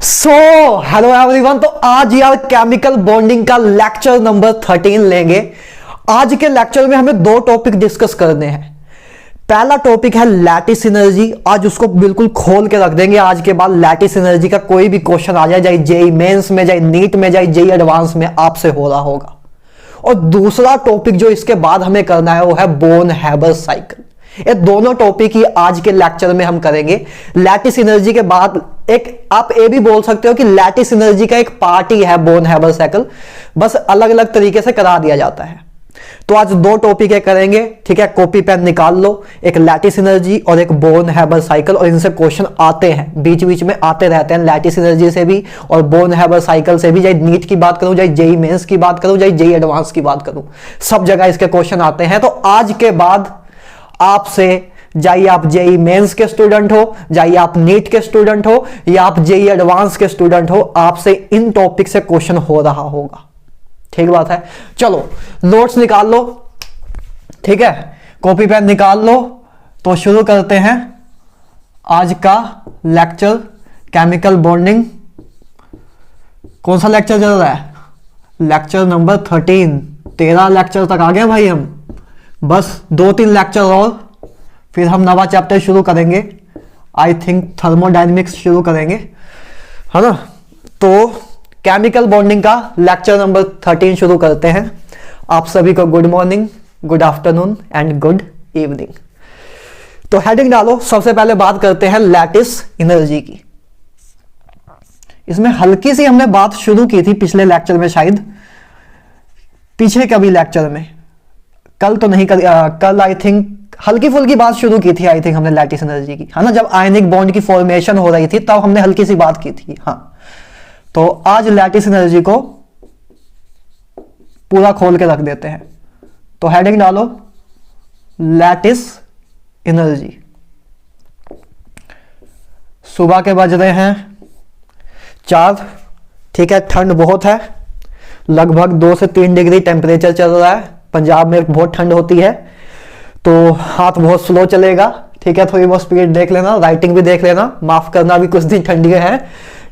So hello everyone. तो आज यार केमिकल बॉन्डिंग का लेक्चर नंबर 13 लेंगे। आज के लेक्चर में हमें दो टॉपिक डिस्कस करने हैं। पहला टॉपिक है लैटिस एनर्जी। आज उसको बिल्कुल खोल के रख देंगे। आज के बाद लैटिस एनर्जी का कोई भी क्वेश्चन आ जाए, चाहे जेई मेंस में, चाहे नीट में, चाहे जेई एडवांस में, आपसे हो रहा होगा। और दूसरा टॉपिक जो इसके बाद हमें करना है वो है बोन हैबर साइकिल। ये दोनों टॉपिक ही आज के लेक्चर में हम करेंगे। लैटिस एनर्जी के बाद एक आप ये भी बोल सकते हो कि लैटिस एनर्जी का एक पार्ट ही है बोन हैबर साइकिल, बस अलग अलग तरीके से करा दिया जाता है। तो आज दो टॉपिक है करेंगे, ठीक है। कॉपी पेन निकाल लो, एक लैटिस एनर्जी और एक बोन हैबर साइकिल। और इनसे क्वेश्चन आते हैं, बीच बीच में आते रहते हैं, लैटिस एनर्जी से भी और बोन हैबर साइकिल से भी। चाहे नीट की बात करूं, चाहे जेई मेंस की बात करूं, चाहे जेई एडवांस की बात करूं, सब जगह इसके क्वेश्चन आते हैं। तो आज के बाद आपसे, चाहे आप जेई मेंस के स्टूडेंट हो, चाहे आप नीट के स्टूडेंट हो, या आप जेई एडवांस के स्टूडेंट हो, आपसे इन टॉपिक से क्वेश्चन हो रहा होगा। ठीक बात है। चलो नोट्स निकाल लो, ठीक है, कॉपी पेन निकाल लो। तो शुरू करते हैं आज का लेक्चर केमिकल बॉन्डिंग। कौन सा लेक्चर चल रहा है? Lecture number 13। 13 लेक्चर तक आ गए भाई हम। बस 2-3 लेक्चर और फिर हम नवा चैप्टर शुरू करेंगे। आई थिंक थर्मोडायनेमिक्स शुरू करेंगे, है ना। तो केमिकल बॉन्डिंग का लेक्चर नंबर 13 शुरू करते हैं। आप सभी को good morning, good afternoon and good evening. तो हेडिंग डालो। सबसे पहले बात करते हैं लैटिस एनर्जी की। इसमें हल्की सी हमने बात शुरू की थी पिछले लेक्चर में, शायद पीछे कभी लेक्चर में, कल तो नहीं, कल आई थिंक हल्की फुल्की बात शुरू की थी, आई थिंक हमने लैटिस एनर्जी की, है ना। जब आयनिक बॉन्ड की फॉर्मेशन हो रही थी तब हमने हल्की सी बात की थी। हाँ, तो आज लैटिस एनर्जी को पूरा खोल के रख देते हैं। तो हेडिंग डालो लैटिस एनर्जी। सुबह के बज रहे हैं 4, ठीक है। ठंड बहुत है, लगभग 2 से 3 डिग्री टेम्परेचर चल रहा है। पंजाब में बहुत ठंड होती है, तो हाथ बहुत स्लो चलेगा, ठीक है। थोड़ी बहुत स्पीड देख लेना, राइटिंग भी देख लेना, माफ करना भी कुछ दिन ठंडियां हैं,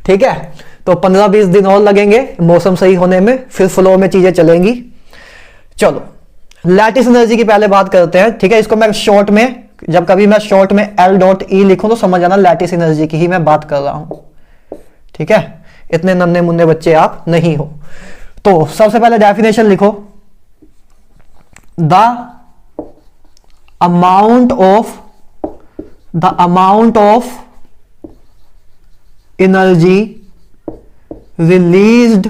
ठीक है। तो 15-20 दिन और लगेंगे मौसम सही होने में, फिर फ्लो में चीजें चलेंगी। चलो लैटिस एनर्जी की पहले बात करते हैं, ठीक है। इसको मैं शॉर्ट में, जब कभी मैं शॉर्ट में L.E लिखूं तो समझ आना लैटिस एनर्जी की ही मैं बात कर रहा हूं, ठीक है। इतने नन्हे मुन्ने बच्चे आप नहीं हो। तो सबसे पहले डेफिनेशन लिखो, the amount of energy released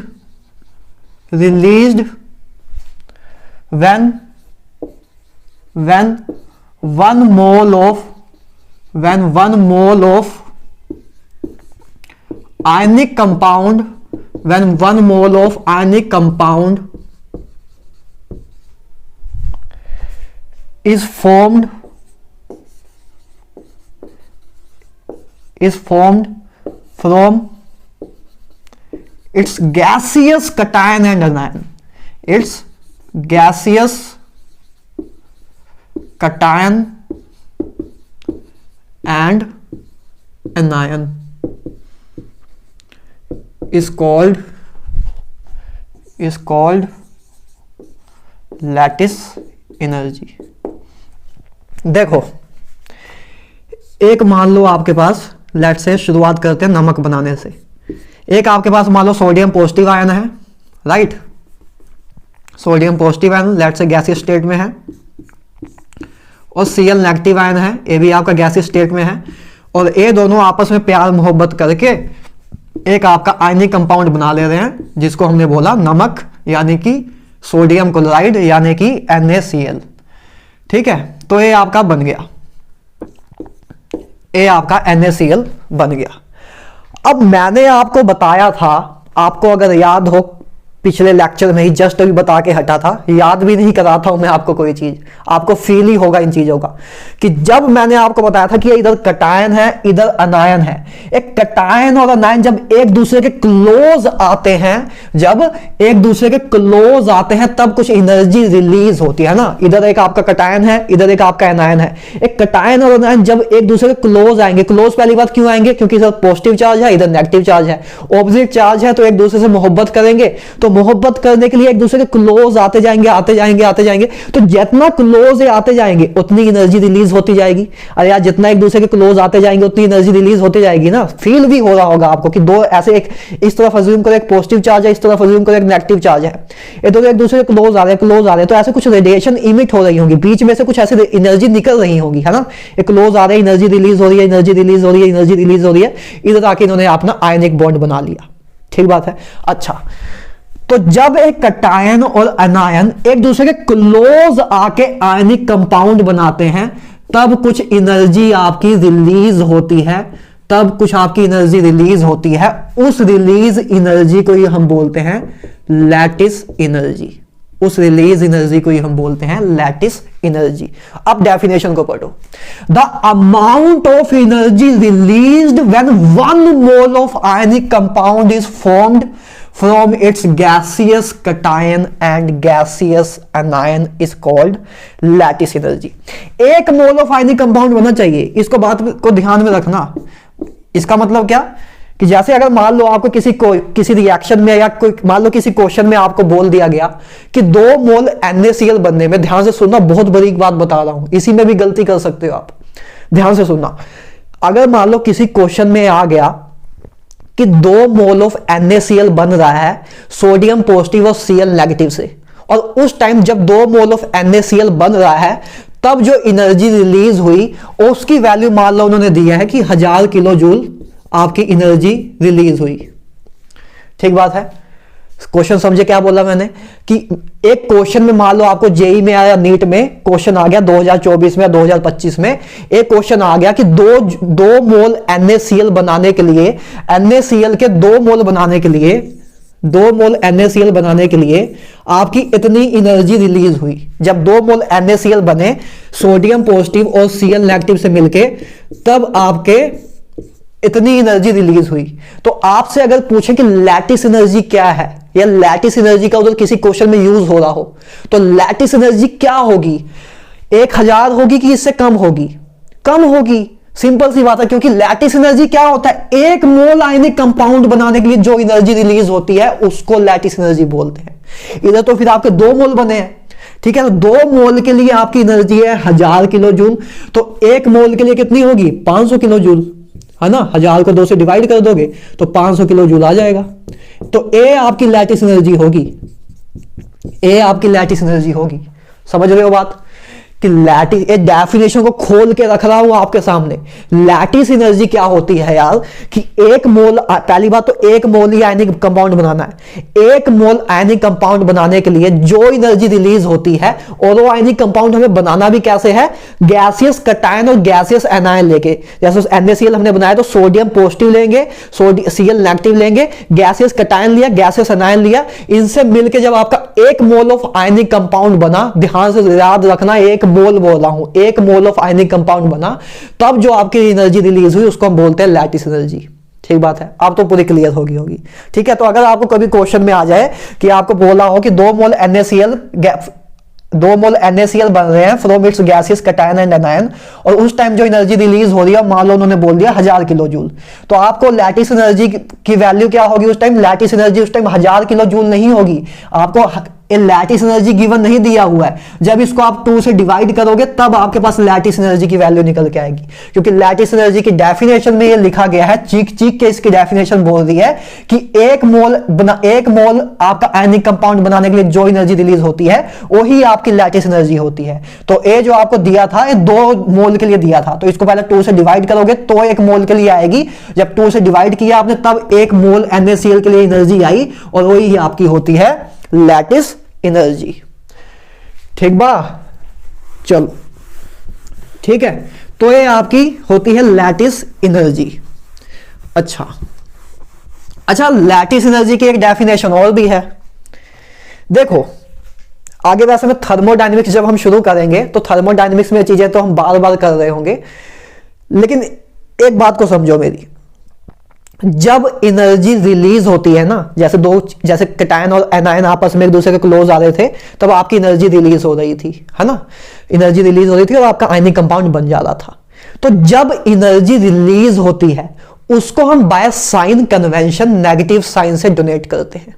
when 1 mole of ionic compound, when 1 mole of ionic compound is formed from its gaseous cation and anion. Its gaseous cation and anion is called lattice energy. देखो, एक मान लो आपके पास, late से शुरुआत करते हैं नमक बनाने से। एक आपके पास मान लो सोडियम पॉजिटिव आयन है, right. Sodium positive ion let's say गैसीय स्टेट में है, और Cl नेगेटिव आयन है, ये भी आपका गैसीय स्टेट में है। और ये दोनों आपस में प्यार मोहब्बत करके एक आपका आयनिक कंपाउंड बना ले रहे हैं, जिसको हमने बोला नमक, यानी कि सोडियम क्लोराइड, यानी कि NaCl, ठीक है। तो ये आपका बन गया, ये आपका NaCl बन गया। अब मैंने आपको बताया था, आपको अगर याद हो पिछले लेक्चर में ही जस्ट अभी बता के हटा था, याद भी नहीं कराता हूं मैं आपको कोई चीज, आपको फील ही होगा इन चीजों का कि जब मैंने आपको बताया था कि इधर कटायन है इधर अनायन है, एक कटायन और अनायन जब एक दूसरे के क्लोज आते हैं, जब एक दूसरे के क्लोज आते हैं तब कुछ एनर्जी रिलीज होती है ना। इधर एक आपका कटायन है इधर एक आपका अनायन है, एक कटायन और अनायन जब एक दूसरे के क्लोज आएंगे, क्लोज पहली बात क्यों आएंगे, क्योंकि इधर पॉजिटिव चार्ज है इधर नेगेटिव चार्ज है, ऑपोजिट चार्ज है तो एक दूसरे से मोहब्बत करेंगे, तो मोहब्बत करने के लिए एक दूसरे के क्लोज आते जाएंगे आते जाएंगे आते जाएंगे, तो जितना क्लोज आते जाएंगे उतनी एनर्जी रिलीज होती जाएगी। अरे यार जितना एक दूसरे के क्लोज आते जाएंगे उतनी एनर्जी रिलीज होती जाएगी ना। फील भी हो रहा होगा आपको कि दो ऐसे, एक इस तरफ अज्यूम करो एक पॉजिटिव चार्ज है, इस तरफ अज्यूम करो एक नेगेटिव चार्ज है, ये दोनों एक दूसरे के क्लोज आ रहे हैं तो ऐसे कुछ रेडिएशन इमिट हो रही होगी, बीच में से कुछ ऐसे एनर्जी निकल रही होगी, है ना। एक क्लोज आ रहे हैं एनर्जी रिलीज हो रही है, एनर्जी रिलीज हो रही है, एनर्जी रिलीज हो रही है, इधर आके इन्होंने अपना आयनिक बॉन्ड बना लिया। ठीक बात है। अच्छा, तो जब एक कटायन और अनायन एक दूसरे के क्लोज आके आयनिक कंपाउंड बनाते हैं तब कुछ एनर्जी आपकी रिलीज होती है, तब कुछ आपकी एनर्जी रिलीज होती है। उस रिलीज एनर्जी को ही हम बोलते हैं लैटिस एनर्जी, उस रिलीज एनर्जी को ही हम बोलते हैं लैटिस एनर्जी। अब डेफिनेशन को पढ़ो। The amount of energy released when 1 mole of ionic compound is formed from its gaseous cation and gaseous anion is called lattice energy। 1 mole of ionic compound बनना चाहिए, इसको बात को ध्यान में रखना। इसका मतलब क्या कि जैसे अगर मान लो आपको किसी रिएक्शन में या कोई मान लो किसी क्वेश्चन में आपको बोल दिया गया कि 2 मोल NaCl बनने में, ध्यान से सुनना, बहुत बड़ी बात बता रहा हूं, इसी में भी गलती कर सकते हो आप, ध्यान से सुनना। अगर मान लो किसी क्वेश्चन में आ गया कि 2 मोल ऑफ NaCl बन रहा है सोडियम पॉजिटिव और Cl नेगेटिव से, और उस टाइम जब 2 मोल ऑफ NaCl बन रहा है तब जो एनर्जी रिलीज हुई उसकी वैल्यू मान लो उन्होंने दिया है कि 1000 किलो जूल आपकी एनर्जी रिलीज हुई। ठीक बात है। क्वेश्चन समझे क्या बोला मैंने कि एक क्वेश्चन में मान लो आपको जेई में आया, नीट में क्वेश्चन आ गया 2024 में या 2025 में, एक क्वेश्चन आ गया कि दो मोल NaCl बनाने के लिए, NaCl के 2 मोल बनाने के लिए, 2 मोल NaCl बनाने के लिए आपकी इतनी एनर्जी रिलीज हुई। जब 2 मोल NaCl बने सोडियम पॉजिटिव और Cl नेगेटिव से मिलके, तब आपके इतनी एनर्जी रिलीज हुई। तो आपसे अगर पूछे कि लैटिस एनर्जी क्या है, या लैटिस एनर्जी का उधर किसी क्वेश्चन में यूज हो रहा हो, तो लैटिस एनर्जी क्या होगी, 1000 होगी कि इससे कम होगी? कम होगी, सिंपल सी बात है। क्योंकि लैटिस एनर्जी क्या होता है, 1 मोल आयनिक कंपाउंड बनाने के लिए जो एनर्जी रिलीज होती है उसको लैटिस एनर्जी बोलते हैं। इधर तो फिर आपके 2 मोल बने हैं, ठीक है, तो 2 मोल के लिए आपकी एनर्जी है 1000 किलो जूल, तो 1 मोल के लिए कितनी होगी, 500 किलो जूल, है ना। 1000 को 2 से डिवाइड कर दोगे तो 500 किलो जूल आ जाएगा। तो ए आपकी लैटिस एनर्जी होगी, ए आपकी लैटिस एनर्जी होगी। समझ रहे हो बात कि लैटिस, एक डेफिनेशन को खोल के रख रहा हूं आपके सामने। लैटिस एनर्जी क्या होती है यार कि 1 मोल, पहली बात तो 1 मोल ही आयनिक कंपाउंड बनाना है। 1 मोल आयनिक कंपाउंड बनाने के लिए जो एनर्जी रिलीज होती है, और वो आयनिक कंपाउंड हमें बनाना भी कैसे है, गैसियस कटायन और गैसियस एनायन लेके। जैसे NaCl हमने बनाया तो सोडियम पॉजिटिव लेंगे, Cl नेगेटिव लेंगे, गैसियस कटायन लिया, गैसियस एनायन लिया, इनसे मिलकर जब आपका 1 मोल ऑफ आयनिक कंपाउंड बना, ध्यान से याद रखना 1 मोल बोल रहा हूं, 1 मोल ऑफ आयनिक कंपाउंड बना, तब जो आपकी एनर्जी रिलीज हुई उसको हम बोलते हैं लैटिस एनर्जी। ठीक बात है, आप तो पूरी क्लियर होगी। ठीक है, तो अगर आपको कभी क्वेश्चन में आ जाए कि आपको बोला हो कि 2 मोल NaCl बन रहे हैं from its gaseous cation and anion, और उस टाइम जो एनर्जी रिलीज हो रही है मान लो उन्होंने बोल दिया 1000 किलो जूल, तो आपको लैटिस एनर्जी की वैल्यू क्या होगी उस टाइम, लैटिस एनर्जी उस टाइम 1000 किलो जूल नहीं होगी, आपको लैटिस एनर्जी गिवन नहीं दिया हुआ है। जब इसको आप 2 से डिवाइड करोगे तब आपके पास लैटिस एनर्जी की वैल्यू निकल के आएगी। क्योंकि लैटिस एनर्जी की डेफिनेशन में ये लिखा गया है, चीख के इसकी डेफिनेशन बोल रही है कि 1 मोल आपका आयनिक कंपाउंड बनाने के लिए जो एनर्जी रिलीज होती है वही आपकी लैटिस एनर्जी होती है। तो ए जो आपको दिया था ये 2 मोल के लिए दिया था, तो इसको पहले 2 से डिवाइड करोगे तो 1 मोल के लिए आएगी। जब 2 से डिवाइड किया आपने तब 1 मोल NaCl के लिए एनर्जी आई, और वही आपकी होती है लैटिस एनर्जी। ठीक बा, चलो ठीक है, तो ये आपकी होती है लैटिस एनर्जी। अच्छा, लैटिस एनर्जी की एक डेफिनेशन और भी है, देखो आगे वैसे में थर्मोडायनेमिक्स जब हम शुरू करेंगे तो थर्मोडायनेमिक्स में चीजें तो हम बार बार कर रहे होंगे, लेकिन एक बात को समझो मेरी, जब एनर्जी रिलीज होती है ना, जैसे कैटायन और एनायन आपस में एक दूसरे के क्लोज आ रहे थे, तब आपकी एनर्जी रिलीज हो रही थी, है ना, एनर्जी रिलीज हो रही थी और आपका आयनिक कंपाउंड बन जा रहा था। तो जब एनर्जी रिलीज होती है उसको हम by sign convention negative sign से डोनेट करते हैं,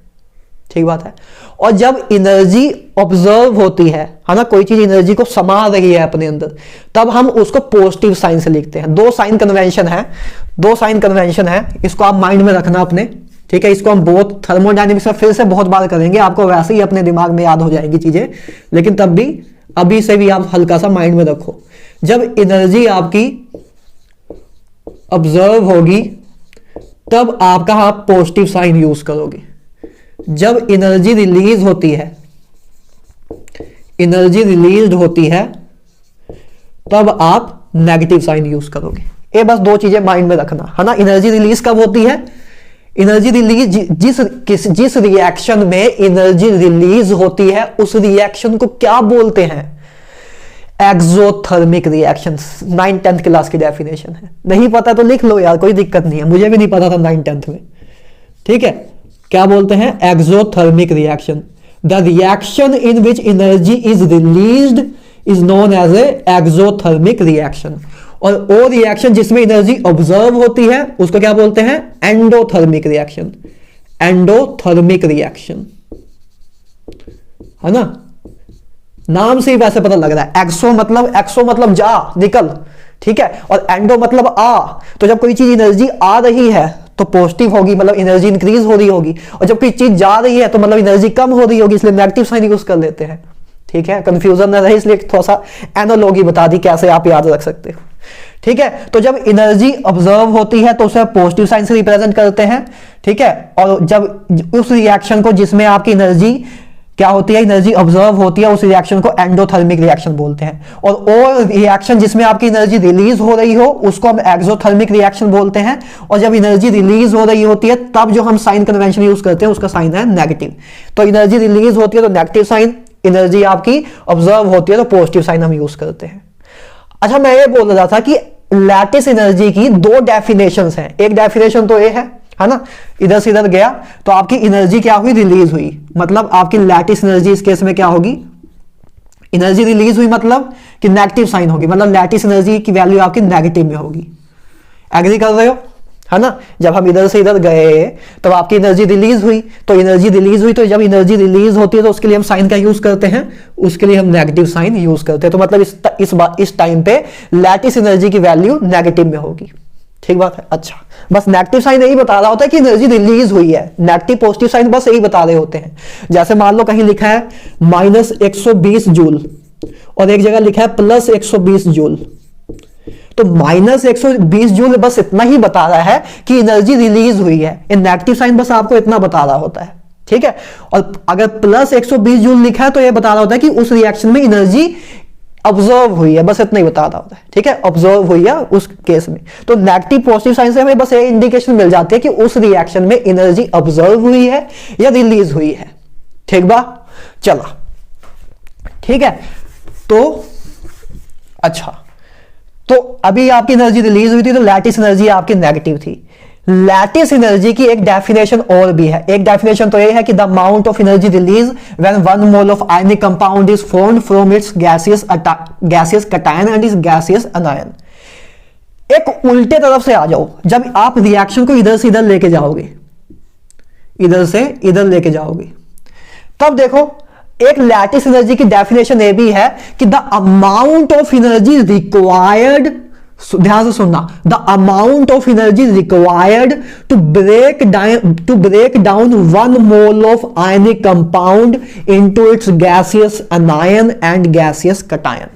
ठीक बात है। और जब एनर्जी ऑब्जर्व होती है ना, कोई चीज एनर्जी को समा रही है अपने अंदर, तब हम उसको पॉजिटिव साइन से लिखते हैं। दो साइन कन्वेंशन है, इसको आप माइंड में रखना अपने, ठीक है। इसको हम बहुत थर्मोडायनेमिक्स में फिर से बहुत बार करेंगे, आपको वैसे ही अपने दिमाग में याद हो जाएंगी चीजें, लेकिन तब भी अभी से भी आप हल्का सा माइंड में रखो। जब एनर्जी आपकी ऑब्जर्व होगी तब आप पॉजिटिव साइन यूज करोगे। जब एनर्जी रिलीज होती है तब आप नेगेटिव साइन यूज करोगे। ये बस दो चीजें माइंड में रखना, है ना। एनर्जी रिलीज कब होती है? एनर्जी रिलीज जिस रिएक्शन में एनर्जी रिलीज होती है उस रिएक्शन को क्या बोलते हैं? Exothermic reaction. 9th-10th क्लास की डेफिनेशन है, नहीं पता तो लिख लो यार, कोई दिक्कत नहीं है, मुझे भी नहीं पता था 9th-10th में, ठीक है। क्या बोलते हैं? Exothermic reaction. The reaction in which energy is released is known as a exothermic reaction. और वो रिएक्शन जिसमें एनर्जी ऑब्जर्व होती है उसको क्या बोलते हैं? Endothermic reaction. एंडोथर्मिक रिएक्शन, है ना, नाम से ही वैसे पता लग रहा है। एक्सो मतलब जा, निकल, ठीक है, और एंडो मतलब आ। तो जब कोई चीज एनर्जी आ रही है तो पॉजिटिव होगी, मतलब एनर्जी इंक्रीज हो रही होगी, और जब कोई चीज जा रही है तो मतलब एनर्जी कम हो रही होगी, इसलिए नेगेटिव साइन यूज कर लेते हैं, ठीक है। कंफ्यूजन न रहे इसलिए थोड़ा सा एनालॉजी बता दी कैसे आप याद रख सकते हो, ठीक है। तो जब एनर्जी ऑब्जर्व होती है तो उसे पॉजिटिव साइन से रिप्रेजेंट करते हैं, ठीक है। और जब उस रिएक्शन को जिसमें आपकी एनर्जी क्या होती है, एनर्जी ऑब्जर्व होती है, उस रिएक्शन को एंडोथर्मिक रिएक्शन बोलते हैं। और रिएक्शन जिसमें आपकी एनर्जी रिलीज हो रही हो उसको हम एक्सोथर्मिक रिएक्शन बोलते हैं। और जब एनर्जी रिलीज हो रही होती है तब जो हम साइन कन्वेंशन यूज करते हैं उसका साइन है नेगेटिव। तो एनर्जी रिलीज होती है तो नेगेटिव साइन, एनर्जी आपकी ऑब्जर्व होती है तो पॉजिटिव साइन हम यूज करते हैं। अच्छा, मैं ये बोल रहा था कि लैटिस एनर्जी की दो डेफिनेशंस हैं। एक डेफिनेशन तो ये है ना, इधर से इधर गया तो आपकी एनर्जी क्या हुई? रिलीज हुई। मतलब आपकी लैटिस एनर्जी इस केस में क्या होगी? एनर्जी रिलीज हुई मतलब कि नेगेटिव साइन होगी, मतलब लैटिस एनर्जी की वैल्यू आपकी नेगेटिव में होगी। एग्री कर रहे हो, है ना। जब हम इधर से इधर गए तब आपकी एनर्जी रिलीज हुई, तो एनर्जी रिलीज हुई तो जब एनर्जी रिलीज होती है तो उसके लिए हम साइन का यूज करते हैं, उसके लिए हम नेगेटिव साइन यूज करते हैं। तो मतलब इस टाइम पे लैटिस एनर्जी की वैल्यू नेगेटिव में होगी, ठीक बात है। अच्छा, बस नेगेटिव साइन यही बता रहा होता है कि एनर्जी रिलीज हुई है, नेगेटिव पॉजिटिव साइन बस यही बता रहे होते हैं। जैसे मान लो कहीं लिखा है -120 जूल और एक जगह लिखा है +120 जूल, तो -120 जूल बस इतना ही बता रहा है कि एनर्जी रिलीज हुई है। नेगेटिव साइन बस आपको इतना बता रहा होता है, ठीक है। और अगर +120 जूल लिखा है तो यह बता रहा होता है कि उस रिएक्शन में एनर्जी ऑब्जर्व हुई है, बस इतना ही बता रहा होता है, ठीक है। ऑब्जर्व हुई है उस केस में। तो नेगेटिव पॉजिटिव साइन से हमें बस ये इंडिकेशन मिल जाती है कि उस रिएक्शन में एनर्जी ऑब्जर्व हुई है या रिलीज हुई है, ठीक बा। चला, ठीक है। तो अच्छा, तो अभी आपकी एनर्जी रिलीज हुई थी तो लैटिस एनर्जी आपकी नेगेटिव थी। लैटिस एनर्जी की एक डेफिनेशन और भी है। एक डेफिनेशन तो ये है कि the amount of energy release when 1 mole of ionic compound is formed from its gaseous cation and it's gaseous anion. एक उल्टे तरफ से आ जाओ, जब आप रिएक्शन को इधर से इधर लेके जाओगे, इधर से इधर लेके जाओगे, तब देखो एक लैटिस एनर्जी की डेफिनेशन ये भी है कि the amount of energy required, ध्यान से सुनना, the amount of energy required to break down 1 mole of ionic compound into its gaseous anion and gaseous cation.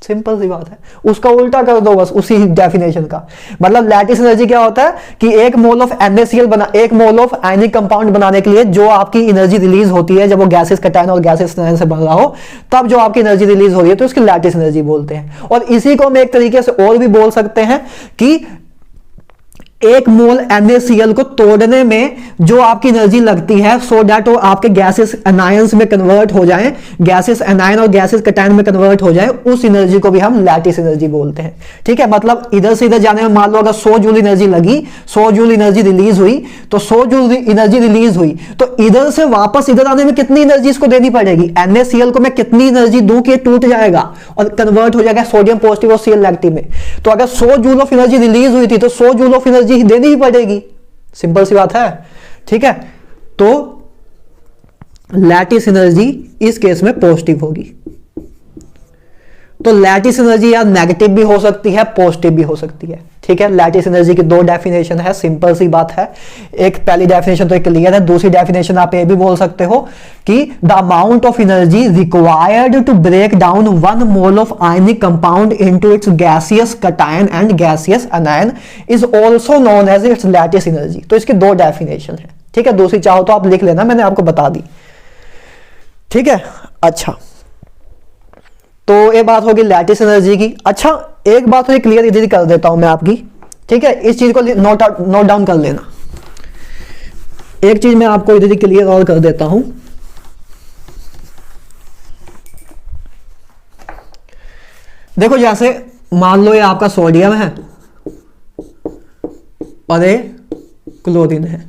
Simple सी बात है, उसका उल्टा कर दो बस उसी डेफिनेशन का। मतलब लैटिस एनर्जी क्या होता है कि 1 mole of NaCl 1 mole of ionic compound बनाने के लिए जो आपकी एनर्जी रिलीज होती है, जब वो गैसेस कैटायन और गैसेस एनायन से बन रहा हो, तब जो आपकी एनर्जी रिलीज हो रही है तो उसकी लैटिस एनर्जी बोलते हैं। और इसी को हम एक तरीके से और भी बोल सकते हैं कि एक मोल NaCl को तोड़ने में जो आपकी एनर्जी लगती है, सो दैट वो आपके गैसेस एनायंस में कन्वर्ट हो जाएं, गैसेस एनायन और गैसेस कैटायन में कन्वर्ट हो जाए, उस एनर्जी को भी हम लैटिस एनर्जी बोलते हैं। ठीक है, मतलब इधर से इधर जाने में मान लो अगर 100 जूल एनर्जी लगी, 100 जूल एनर्जी रिलीज हुई, तो 100 जूल एनर्जी रिलीज हुई, तो इधर से वापस इधर आने में कितनी एनर्जी इसको देनी पड़ेगी? NaCl को मैं कितनी एनर्जी दूं कि टूट जाएगा और कन्वर्ट हो जाएगा सोडियम पॉजिटिव और Cl नेगेटिव में? तो अगर 100 जूल ऑफ एनर्जी रिलीज हुई थी तो 100 जूल ऑफ एनर्जी देनी ही पड़ेगी। सिंपल सी बात है। ठीक है, तो लैटिस एनर्जी इस केस में पॉजिटिव होगी। तो लैटिस एनर्जी या नेगेटिव भी हो सकती है, पॉजिटिव भी हो सकती है। ठीक है, लैटिस एनर्जी की दो डेफिनेशन है, सिंपल सी बात है। एक पहली डेफिनेशन तो क्लियर है, दूसरी डेफिनेशन आप ये भी बोल सकते हो कि the amount of energy required to break down 1 mole of ionic compound into its gaseous cation and gaseous anion is also known as its lattice energy. तो इसकी दो डेफिनेशन है। ठीक है, दूसरी चाहो तो आप लिख लेना, मैंने आपको बता दी। ठीक है, अच्छा, तो ये बात होगी लैटिस एनर्जी की। अच्छा, एक बात तो क्लियर इधर ही कर देता हूं मैं आपकी। ठीक है, इस चीज को नोट डाउन कर लेना। एक चीज मैं आपको इधर ही क्लियर और कर देता हूं। देखो, जैसे मान लो ये आपका सोडियम है और ये क्लोरीन है।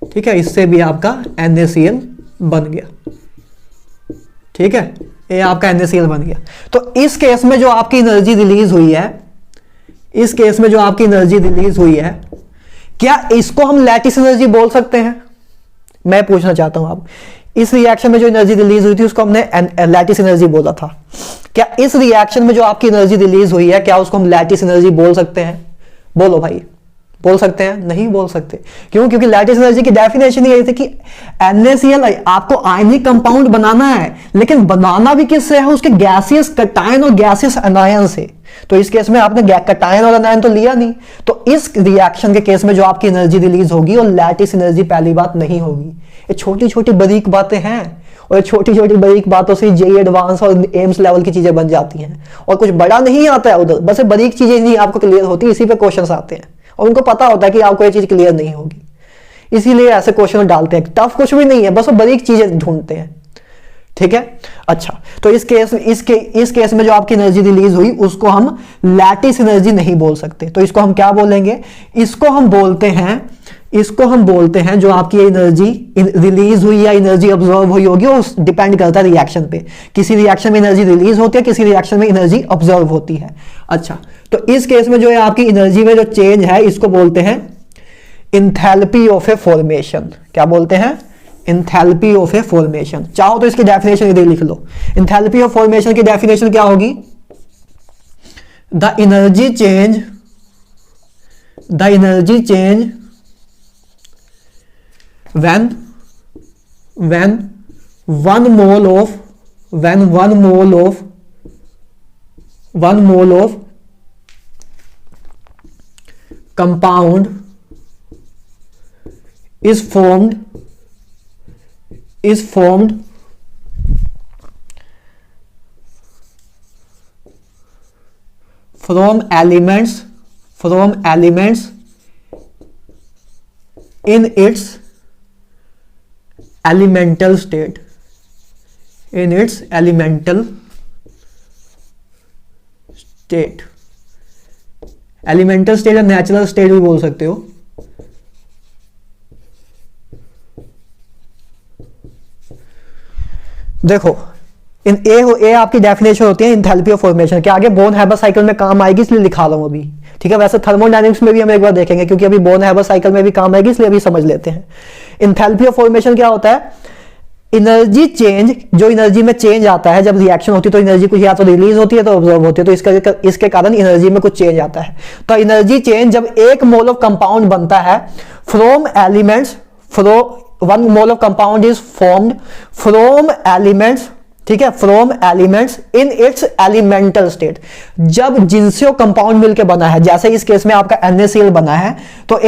ठीक है, इससे भी आपका NaCl बन गया। ठीक है, ये आपका NaCl बन गया। तो इस केस में जो आपकी एनर्जी रिलीज हुई है, इस केस में जो आपकी एनर्जी रिलीज हुई है, क्या इसको हम लैटिस एनर्जी बोल सकते हैं? मैं पूछना चाहता हूं आप, इस रिएक्शन में जो एनर्जी रिलीज हुई थी उसको हमने लैटिस एनर्जी बोला था। क्या इस रिएक्शन में जो आपकी एनर्जी रिलीज हुई है, क्या उसको हम लैटिस एनर्जी बोल सकते हैं? बोलो भाई, बोल सकते हैं? नहीं बोल सकते। क्यों? क्योंकि लैटिस एनर्जी की डेफिनेशन यही थी कि NaCl आपको आयनिक कंपाउंड बनाना है, लेकिन बनाना भी किससे है? उसके गैसियस कैटायन और गैसियस एनायन से। तो इस केस में आपने कैटायन और एनायन तो लिया नहीं, तो इस रिएक्शन के केस में जो आपकी एनर्जी रिलीज होगी और लैटिस एनर्जी पहली बात नहीं होगी। ये छोटी छोटी बारीक बातें हैं, और छोटी छोटी बारीक बातों से जेईई एडवांस और एम्स लेवल की चीजें बन जाती हैं, और कुछ बड़ा नहीं आता है उधर। बस बारीक चीजें नहीं आपको क्लियर होती, इसी पे क्वेश्चन आते हैं और उनको पता होता है कि आपको ये चीज क्लियर नहीं होगी, इसीलिए ऐसे क्वेश्चन डालते हैं। टफ कुछ भी नहीं है, बस वो बारीक चीजें ढूंढते हैं। ठीक है, अच्छा, तो इस केस में जो आपकी एनर्जी रिलीज हुई उसको हम लैटिस एनर्जी नहीं बोल सकते। तो इसको हम क्या बोलेंगे? इसको हम बोलते हैं जो आपकी एनर्जी रिलीज हुई या एनर्जी ऑब्जर्व हुई होगी, वो डिपेंड करता है रिएक्शन पे। किसी रिएक्शन में एनर्जी रिलीज होती है, किसी रिएक्शन में एनर्जी ऑब्जर्व होती है। अच्छा, तो इस केस में जो है आपकी एनर्जी में जो चेंज है, इसको बोलते हैं इंथैल्पी ऑफ ए फॉर्मेशन। क्या बोलते हैं? Enthalpy of a formation. चाहो तो इसकी डेफिनेशन इधर लिख लो। इंथैल्पी ऑफ फॉर्मेशन की डेफिनेशन क्या होगी? The energy change when 1 mole of compound is formed from elements in its elemental state, elemental state या नेचुरल स्टेट भी बोल सकते हो। देखो, ए आपकी डेफिनेशन होती है इंथैल्पी ऑफ फॉर्मेशन के। आगे बोर्न हैबर साइकिल में काम आएगी, इसलिए लिखा रहा हूं अभी। ठीक है, वैसे थर्मोडायनेमिक्स में भी हम एक बार देखेंगे, क्योंकि अभी बोर्न हैबर साइकिल में भी काम आएगी, इसलिए अभी समझ लेते हैं। इंथैल्पी ऑफ फॉर्मेशन क्या होता है? एनर्जी चेंज, जो एनर्जी में चेंज आता है जब रिएक्शन होती है, तो एनर्जी कुछ या तो रिलीज होती है तो ऑब्जर्व होती है, तो इसके कारण एनर्जी में कुछ चेंज आता है। तो एनर्जी चेंज जब 1 मोल ऑफ कंपाउंड बनता है from elements, 1 mole of compound is formed from elements, ठीक है, from elements in its elemental state. जब जिनसे वो कंपाउंड मिलकर बना है, जैसे इस केस में आपका NaCl बना है, तो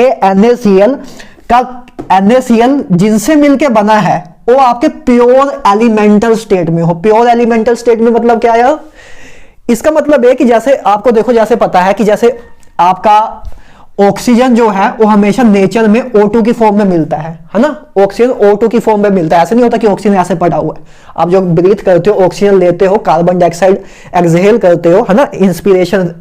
NaCl जिनसे मिलकर बना है वो आपके प्योर एलिमेंटल स्टेट में हो। प्योर एलिमेंटल स्टेट में मतलब क्या है? इसका मतलब है कि जैसे आपको देखो, जैसे पता है कि जैसे आपका ऑक्सीजन जो है वो हमेशा नेचर में O2 की फॉर्म में मिलता है ना। ऑक्सीजन O2 की फॉर्म में मिलता है, ऐसे नहीं होता कि ऑक्सीजन ऐसे पड़ा हुआ है। आप जो ब्रीथ करते हो, ऑक्सीजन लेते हो, कार्बन डाइऑक्साइड एक्सहेल करते हो, है ना, इंस्पिरेशन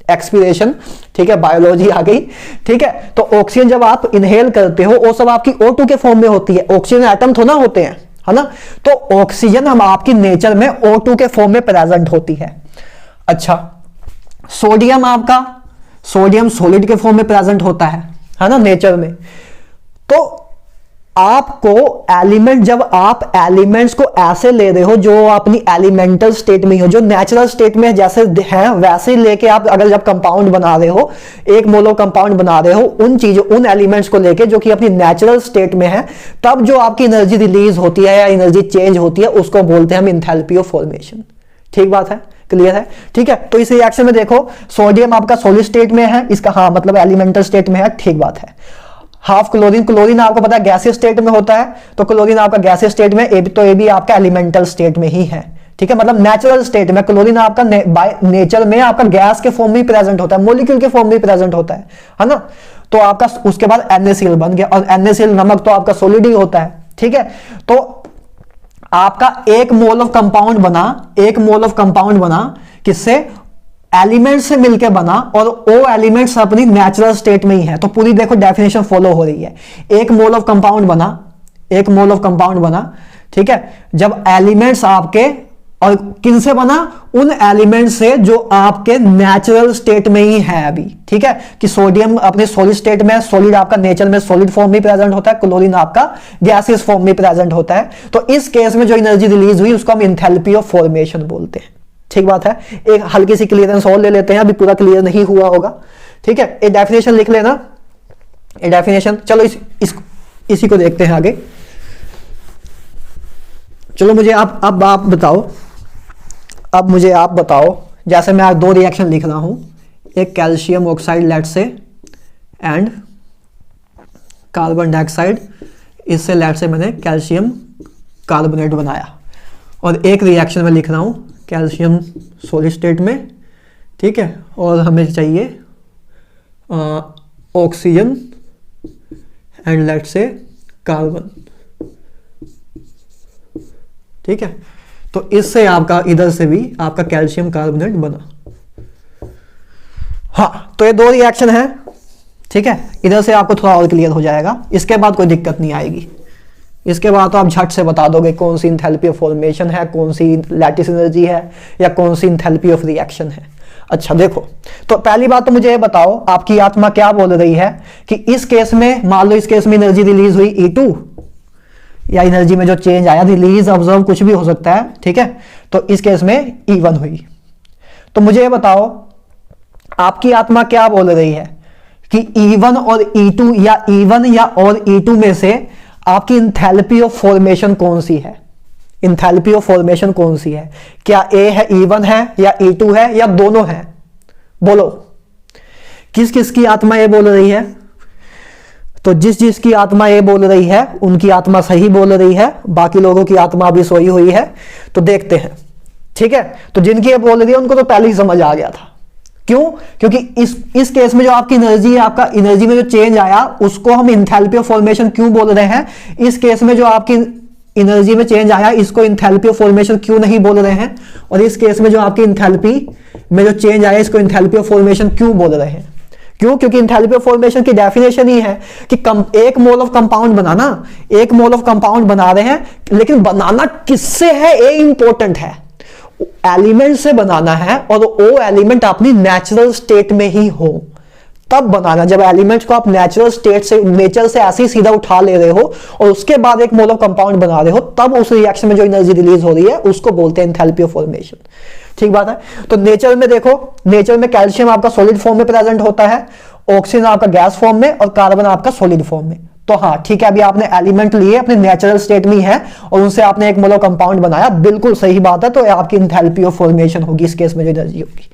एक्सपीरेशन, ठीक है, बायोलॉजी आ गई, ठीक है। तो ऑक्सीजन जब आप इनहेल करते हो वो सब आपकी O2 के फॉर्म में होती है, ऑक्सीजन एटम थोड़ा होते हैं, है ना। तो ऑक्सीजन हम आपकी नेचर में O2 के फॉर्म में प्रेजेंट होती है। अच्छा, सोडियम आपका, सोडियम सॉलिड के फॉर्म में प्रेजेंट होता है ना, नेचर में। तो आपको एलिमेंट, जब आप एलिमेंट्स को ऐसे ले रहे हो जो अपनी एलिमेंटल स्टेट में हो, जो नेचुरल स्टेट में जैसे है वैसे ही लेके आप अगर जब कंपाउंड बना रहे हो, एक मोलो कंपाउंड बना रहे हो, उन चीजों, उन एलिमेंट्स को लेके जो कि अपनी नेचुरल स्टेट में है, तब जो आपकी एनर्जी रिलीज होती है या एनर्जी चेंज होती है उसको बोलते हैं हम एंथैल्पी ऑफ फॉर्मेशन। ठीक बात है, क्लियर है, ठीक है। तो इस रिएक्शन में देखो सोडियम आपका सॉलिड स्टेट में है, इसका हाँ मतलब एलिमेंटल स्टेट में है, ठीक बात है। हाफ क्लोरीन, क्लोरीन आपको पता है गैसीय स्टेट में होता है, तो क्लोरीन आपका गैसीय स्टेट में, तो ये भी आपका एलिमेंटल स्टेट में ही है, ठीक है, मतलब नेचुरल स्टेट में। क्लोरीन आपका बाय नेचर में आपका गैस के फॉर्म में प्रेजेंट होता है, मॉलिक्यूल के फॉर्म में प्रेजेंट होता है ना। तो आपका उसके बाद NaCl बन गया, और NaCl नमक तो आपका सॉलिड ही होता है, ठीक है। तो आपका एक मोल ऑफ कंपाउंड बना, एक मोल ऑफ कंपाउंड बना किससे, एलिमेंट से मिलकर बना, और वो एलिमेंट्स अपनी नेचुरल स्टेट में ही है। तो पूरी देखो डेफिनेशन फॉलो हो रही है। एक मोल ऑफ कंपाउंड बना, एक मोल ऑफ कंपाउंड बना, ठीक है, जब एलिमेंट्स आपके, और किन से बना, उन एलिमेंट से जो आपके नेचुरल स्टेट में ही है अभी, ठीक है, कि सोडियम अपने सॉलिड स्टेट में, सॉलिड आपका नेचर में सॉलिड फॉर्म में प्रेजेंट होता है, क्लोरीन आपका गैसियस फॉर्म में प्रेजेंट होता है। तो इस केस में जो एनर्जी रिलीज हुई उसको हम एंथैल्पी ऑफ फॉर्मेशन बोलते हैं, ठीक बात है। एक हल्की सी क्लियरेंस और ले लेते हैं, अभी पूरा क्लियर नहीं हुआ होगा, ठीक है। ये डेफिनेशन लिख लेना, ये डेफिनेशन। चलो इसी को देखते हैं आगे। चलो मुझे अब आप बताओ, अब मुझे आप बताओ, जैसे मैं आज दो रिएक्शन लिख रहा हूं, एक कैल्शियम ऑक्साइड लेट से एंड कार्बन डाइऑक्साइड, इससे लेट से मैंने कैल्शियम कार्बोनेट बनाया, और एक रिएक्शन में लिख रहा हूं कैल्शियम सॉलिड स्टेट में, ठीक है, और हमें चाहिए ऑक्सीजन एंड लेट से कार्बन, ठीक है। तो इससे आपका इधर से भी आपका कैल्शियम कार्बोनेट बना। हाँ, तो ये दो रिएक्शन है, ठीक है। इधर से आपको थोड़ा और क्लियर हो जाएगा, इसके बाद कोई दिक्कत नहीं आएगी। इसके बाद तो आप झट से बता दोगे कौन सी एंथैल्पी ऑफ फॉर्मेशन है, कौन सी लैटिस एनर्जी है, या कौन सी एंथैल्पी ऑफ रिएक्शन है। अच्छा देखो, तो पहली बात तो मुझे ये बताओ, आपकी आत्मा क्या बोल रही है कि इस केस में, मान लो इस केस में एनर्जी रिलीज हुई E2, या एनर्जी में जो चेंज आया, रिलीज ऑब्जर्व कुछ भी हो सकता है, ठीक है। तो इस केस में E1 हुई। तो मुझे ये बताओ आपकी आत्मा क्या बोल रही है कि E1 और E2, या E1 या और E2 में से आपकी एंथैल्पी ऑफ फॉर्मेशन कौन सी है, एंथैल्पी ऑफ फॉर्मेशन कौन सी है? क्या ए है, E1 है, या E2 है, या दोनों है? बोलो, किस किस की आत्मा ये बोल रही है? तो जिस जिसकी आत्मा ये बोल रही है उनकी आत्मा सही बोल रही है, बाकी लोगों की आत्मा भी सोई हुई है। तो देखते हैं, ठीक है। तो जिनकी ये बोल रही है उनको तो पहले ही समझ आ गया था। क्यों? क्योंकि इस केस में जो आपकी एनर्जी है, आपका एनर्जी में जो चेंज आया, उसको हम एंथैल्पी ऑफ फॉर्मेशन क्यों बोल रहे हैं? इस केस में जो आपकी एनर्जी में चेंज आया, इसको एंथैल्पी ऑफ फॉर्मेशन क्यों नहीं बोल रहे हैं? और इस केस में जो आपकी एंथैल्पी में जो चेंज आया, इसको एंथैल्पी ऑफ फॉर्मेशन क्यों बोल रहे हैं? क्यों? क्योंकि एंथैल्पी ऑफ फॉर्मेशन की डेफिनेशन ही है कि एक मोल ऑफ कंपाउंड बनाना, एक मोल ऑफ कंपाउंड बना रहे हैं, लेकिन बनाना किससे है ये इंपॉर्टेंट है। एलिमेंट से बनाना है, और वो एलिमेंट अपनी नेचुरल स्टेट में ही हो, तब बनाना। जब एलिमेंट को आप नेचुरल स्टेट से, नेचर से ऐसे ही सीधा उठा ले रहे हो और उसके बाद एक मोल ऑफ कंपाउंड बना रहे हो, तब उस रिएक्शन में जो एनर्जी रिलीज हो रही है उसको बोलते हैं एंथैल्पी ऑफ फॉर्मेशन। ठीक बात है। तो नेचर में देखो, नेचर में कैल्शियम आपका सॉलिड फॉर्म में प्रेजेंट होता है, ऑक्सीजन आपका गैस फॉर्म में, और कार्बन आपका सॉलिड फॉर्म में। तो हाँ ठीक है, अभी आपने एलिमेंट लिए अपने नेचुरल स्टेट में है और उनसे आपने एक मोल ऑफ कंपाउंड बनाया, बिल्कुल सही बात है। तो आपकी एंथैल्पी ऑफ फॉर्मेशन होगी इस केस में जो एनर्जी होगी।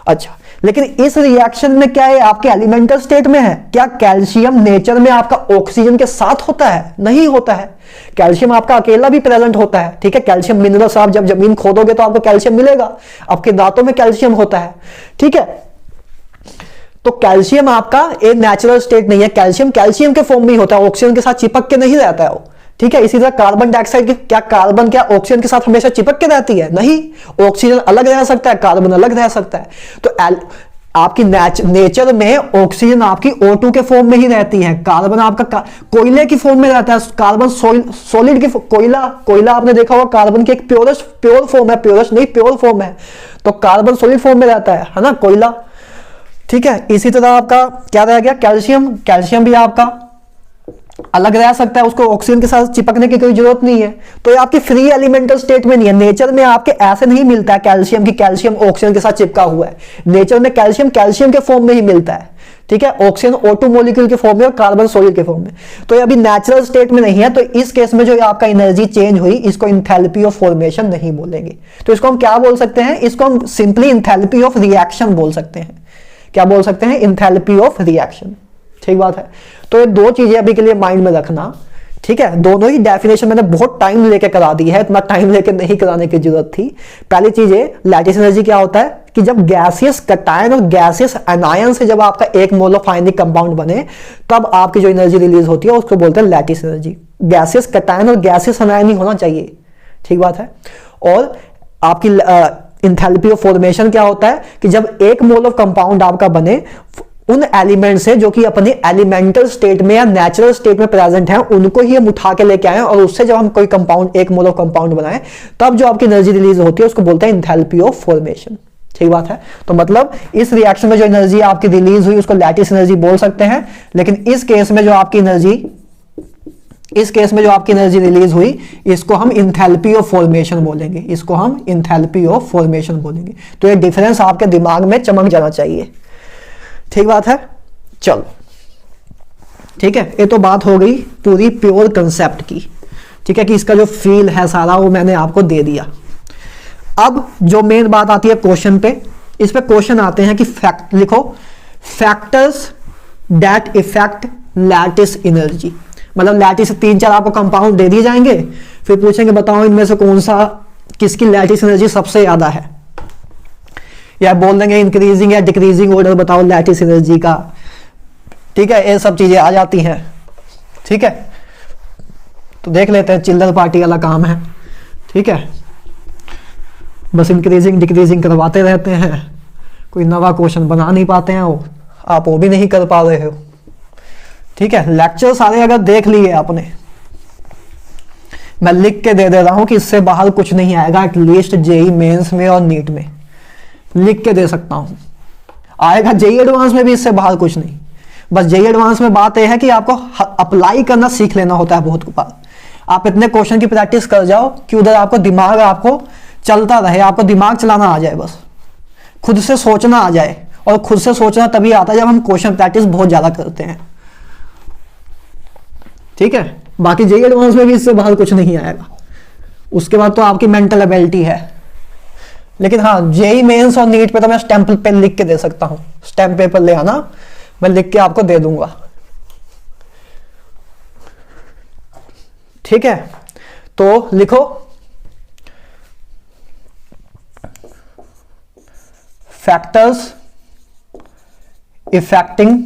अच्छा, लेकिन इस रिएक्शन में क्या है, आपके एलिमेंटल स्टेट में है? क्या कैल्शियम नेचर में आपका ऑक्सीजन के साथ होता है? नहीं होता है। कैल्शियम आपका अकेला भी प्रेजेंट होता है, ठीक है। कैल्शियम मिनरल्स आप जब जमीन खोदोगे तो आपको कैल्शियम मिलेगा, आपके दांतों में कैल्शियम होता है, ठीक है। तो कैल्शियम आपका एक नेचुरल स्टेट नहीं है, कैल्शियम कैल्शियम के फॉर्म में ही होता है, ऑक्सीजन के साथ चिपक के नहीं रहता है वो, ठीक है। इसी तरह कार्बन डाइऑक्साइड की क्या कार्बन क्या ऑक्सीजन के साथ हमेशा चिपक के रहती है? नहीं, ऑक्सीजन अलग रह सकता है, कार्बन अलग रह सकता है। तो आपकी नेचर में ऑक्सीजन आपकी O2 के फॉर्म में ही रहती है, कार्बन आपका कोयले की फॉर्म में रहता है, कार्बन सॉलिड की कोयला आपने देखा होगा कार्बन की एक प्योर फॉर्म है, प्योरस नहीं प्योर फॉर्म है, तो कार्बन सॉलिड फॉर्म में रहता है ना कोयला, ठीक है। इसी तरह आपका क्या रह गया कैल्शियम भी आपका अलग रह सकता है, उसको ऑक्सीजन के साथ चिपकने की कोई जरूरत नहीं है। तो ये आपकी फ्री एलिमेंटल स्टेट में नहीं है, नेचर में आपके ऐसे नहीं मिलता है कैल्शियम की कैल्शियम ऑक्सीजन के साथ चिपका हुआ है। नेचर में कैल्शियम के फॉर्म में ही मिलता है, ठीक है, ऑक्सीजन O2 मॉलिक्यूल के फॉर्म में और कार्बन सॉलिड के फॉर्म में। तो ये अभी नेचुरल स्टेट में नहीं है, तो इस केस में जो आपका एनर्जी चेंज हुई इसको इंथैल्पी ऑफ फॉर्मेशन नहीं बोलेंगे। तो इसको हम क्या बोल सकते हैं? इसको हम सिंपली इंथैल्पी ऑफ रिएक्शन बोल सकते हैं। क्या बोल सकते हैं? इंथैल्पी ऑफ रिएक्शन, ठीक बात है। तो ये दो चीजें अभी के लिए माइंड में रखना, ठीक है। दोनों ही डेफिनेशन मैंने बहुत टाइम लेके करा दी है, इतना टाइम लेके नहीं कराने की जरूरत थी। पहली चीज है लैटिस एनर्जी क्या होता है कि जब गैसियस कटायन और गैसियस एनायन से जब आपका एक मोल ऑफ आयनिक कंपाउंड बने तब आपकी जो एनर्जी रिलीज होती है उसको बोलते हैं लैटिस एनर्जी। गैसियस कटायन और गैसियस एनायन ही होना चाहिए, ठीक बात है। और आपकी इंथैल्पी ऑफ फॉर्मेशन क्या होता है कि जब एक मोल ऑफ कंपाउंड आपका बने उन एलिमेंट से जो कि अपने एलिमेंटल स्टेट में या नेचुरल स्टेट में प्रेजेंट हैं उनको ही हम उठा के लेके आए और उससे जब हम कोई कंपाउंड एक मोल ऑफ कंपाउंड बनाए तब जो आपकी एनर्जी रिलीज होती है उसको बोलते हैं इंथैल्पी ऑफ फॉर्मेशन, ठीक बात है। तो मतलब इस रिएक्शन में जो एनर्जी आपकी रिलीज हुई उसको लैटिस एनर्जी बोल सकते हैं, लेकिन इस केस में जो आपकी एनर्जी रिलीज हुई इसको हम इंथैल्पी ऑफ फॉर्मेशन बोलेंगे, इसको हम इंथैल्पी ऑफ फॉर्मेशन बोलेंगे। तो ये डिफरेंस आपके दिमाग में चमक जाना चाहिए, ठीक बात है। चलो ठीक है, ये तो बात हो गई पूरी प्योर कंसेप्ट की, ठीक है, कि इसका जो फील है सारा वो मैंने आपको दे दिया। अब जो मेन बात आती है क्वेश्चन पे, इस पे क्वेश्चन आते हैं कि फैक्ट लिखो, factors that effect lattice energy. मतलब लैटिस 3-4 आपको कंपाउंड दे दिए जाएंगे, फिर पूछेंगे बताओ इनमें से कौन सा किसकी लैटिस एनर्जी सबसे ज्यादा है, या बोल देंगे इंक्रीजिंग या डिक्रीजिंग ऑर्डर बताओ लैटिस एनर्जी का, ठीक है, ये सब चीजें आ जाती हैं, ठीक है। तो देख लेते हैं, चिल्लर पार्टी वाला काम है, ठीक है, बस इंक्रीजिंग डिक्रीजिंग करवाते रहते हैं, कोई नवा क्वेश्चन बना नहीं पाते हैं, वो आप वो भी नहीं कर पा रहे हो, ठीक है। लेक्चर सारे अगर देख लिए आपने, मैं लिख के दे रहा हूं कि इससे बाहर कुछ नहीं आएगा, एटलीस्ट जेई मेंस में और नीट में लिख के दे सकता हूं, आएगा जेई एडवांस में भी इससे बाहर कुछ नहीं। बस जेई एडवांस में बात यह है कि आपको अप्लाई करना सीख लेना होता है बहुत बार। आप इतने क्वेश्चन की प्रैक्टिस कर जाओ कि उधर आपको दिमाग आपको चलता रहे, आपको दिमाग चलाना आ जाए, बस खुद से सोचना आ जाए। और खुद से सोचना तभी आता है जब हम क्वेश्चन प्रैक्टिस बहुत ज्यादा करते हैं, ठीक है। बाकी जेई एडवांस में भी इससे बाहर कुछ नहीं आएगा, उसके बाद तो आपकी मेंटल एबिलिटी है। लेकिन हाँ, जेई मेंस और नीट पे तो मैं स्टैंप पेन लिख के दे सकता हूं, स्टैंप पेपर ले आना, मैं लिख के आपको दे दूंगा, ठीक है। तो लिखो फैक्टर्स इफेक्टिंग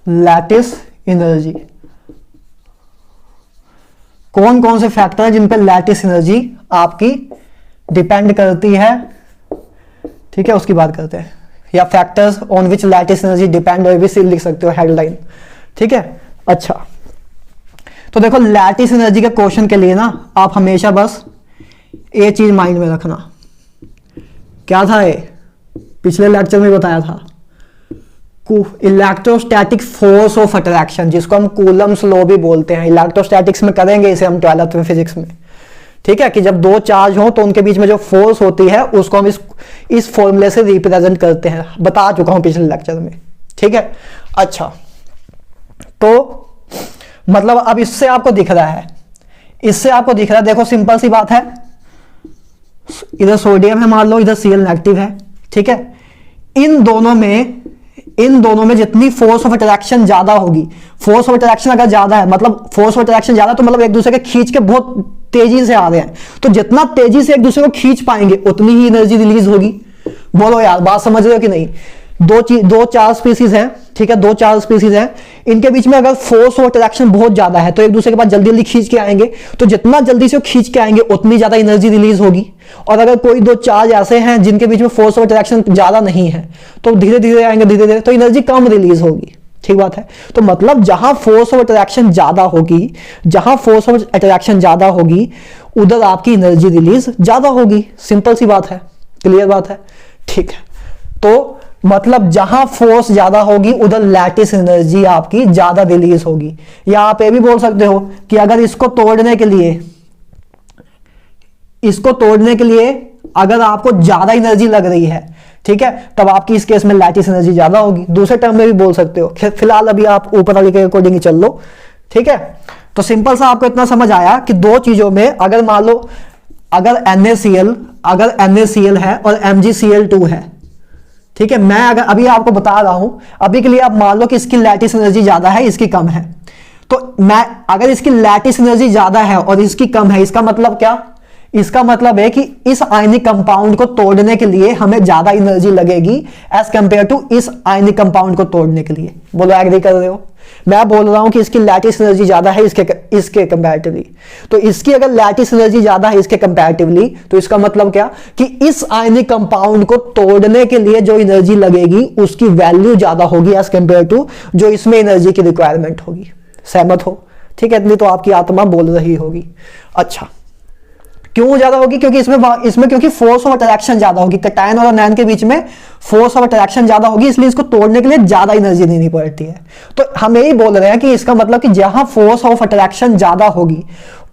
लैटिस एनर्जी। कौन कौन से फैक्टर हैं जिन पर लैटिस एनर्जी आपकी डिपेंड करती है, ठीक है, उसकी बात करते हैं। या factors on which lattice energy depend, और भी लिख सकते हो हेडलाइन, ठीक है। अच्छा, तो देखो लैटिस एनर्जी के क्वेश्चन के लिए ना आप हमेशा बस ये चीज माइंड में रखना, क्या था ये पिछले लेक्चर में बताया था, इलेक्ट्रोस्टैटिक फोर्स ऑफ अट्रैक्शन, जिसको हम कूलम्स लॉ भी बोलते हैं। इलेक्ट्रोस्टैटिक्स में करेंगे इसे हम 12th में फिजिक्स में, ठीक है, कि जब दो चार्ज हो तो उनके बीच में जो फोर्स होती है उसको हम इस फॉर्मूले से रिप्रेजेंट करते हैं, बता चुका हूं पिछले लेक्चर में, ठीक है। अच्छा, तो मतलब अब इससे आपको दिख रहा है, देखो सिंपल सी बात है, इधर सोडियम है मान लो, इधर Cl नेगेटिव है, ठीक है। इन दोनों में इन दोनों में जितनी फोर्स ऑफ अट्रैक्शन ज्यादा होगी, फोर्स ऑफ अट्रैक्शन अगर ज्यादा है मतलब फोर्स ऑफ अट्रैक्शन ज्यादा, तो मतलब एक दूसरे के खींच के बहुत तेजी से आ रहे हैं, तो जितना तेजी से एक दूसरे को खींच पाएंगे उतनी ही एनर्जी रिलीज होगी। बोलो यार, बात समझ रहे हो कि नहीं? दो चार स्पीसीज हैं, ठीक है, 2-4 स्पीसीज हैं, इनके बीच में अगर फोर्स ऑफ अट्रैक्शन बहुत ज्यादा है तो एक दूसरे के पास जल्दी जल्दी खींच के आएंगे, तो जितना जल्दी से वो खींच के आएंगे उतनी ज्यादा एनर्जी रिलीज होगी। और अगर कोई 2 ऐसे हैं जिनके बीच में फोर्स ऑफ अट्रैक्शन ज्यादा नहीं है, तो धीरे धीरे आएंगे, धीरे धीरे, तो एनर्जी कम रिलीज होगी। ठीक बात है। तो मतलब जहां फोर्स ऑफ अट्रैक्शन ज्यादा होगी, जहां फोर्स ऑफ अट्रैक्शन ज्यादा होगी, उधर आपकी एनर्जी रिलीज ज्यादा होगी। सिंपल सी बात है, क्लियर बात है, ठीक है। तो मतलब जहां फोर्स ज्यादा होगी उधर लैटिस एनर्जी आपकी ज्यादा रिलीज होगी। या आप ये भी बोल सकते हो कि अगर इसको तोड़ने के लिए अगर आपको ज्यादा एनर्जी लग रही है, ठीक है, तब आपकी इस केस में लैटिस एनर्जी ज्यादा होगी। दूसरे टर्म में भी बोल सकते हो, फिलहाल अभी आप ऊपर वाले के अकॉर्डिंग ही चल लो, ठीक है। तो सिंपल सा आपको इतना समझ आया कि दो चीजों में अगर मान लो अगर NaCl है और MgCl2 है, ठीक है, मैं अगर अभी आपको बता रहा हूं, अभी के लिए आप मान लो कि इसकी लैटिस एनर्जी ज्यादा है, इसकी कम है, तो मैं अगर इसकी लैटिस एनर्जी ज्यादा है और इसकी कम है, इसका मतलब क्या? इसका मतलब है कि इस आयनिक कंपाउंड को तोड़ने के लिए हमें ज्यादा एनर्जी लगेगी एज कंपेयर टू इस आयनिक कंपाउंड को तोड़ने के लिए। बोलो, एग्री कर रहे हो? मैं बोल रहा हूं कि इसकी लैटिस एनर्जी ज्यादा है इसके कंपैरेटिवली, तो इसकी अगर लैटिस एनर्जी ज्यादा है इसके कंपैरेटिवली, तो इसका मतलब क्या कि इस आयनिक कंपाउंड को तोड़ने के लिए जो एनर्जी लगेगी उसकी वैल्यू ज्यादा होगी एज कंपेयर टू जो इसमें एनर्जी की रिक्वायरमेंट होगी। सहमत हो? ठीक है, इतनी तो आपकी आत्मा बोल रही होगी। अच्छा, क्यों ज्यादा होगी? क्योंकि इसमें क्योंकि फोर्स ऑफ अट्रैक्शन ज्यादा होगी, कैटायन और एनायन के बीच में फोर्स ऑफ अट्रैक्शन ज्यादा होगी, इसलिए इसको तोड़ने के लिए ज्यादा एनर्जी देनी पड़ती है। तो हम यही बोल रहे हैं कि इसका मतलब कि जहां फोर्स ऑफ अट्रैक्शन ज्यादा होगी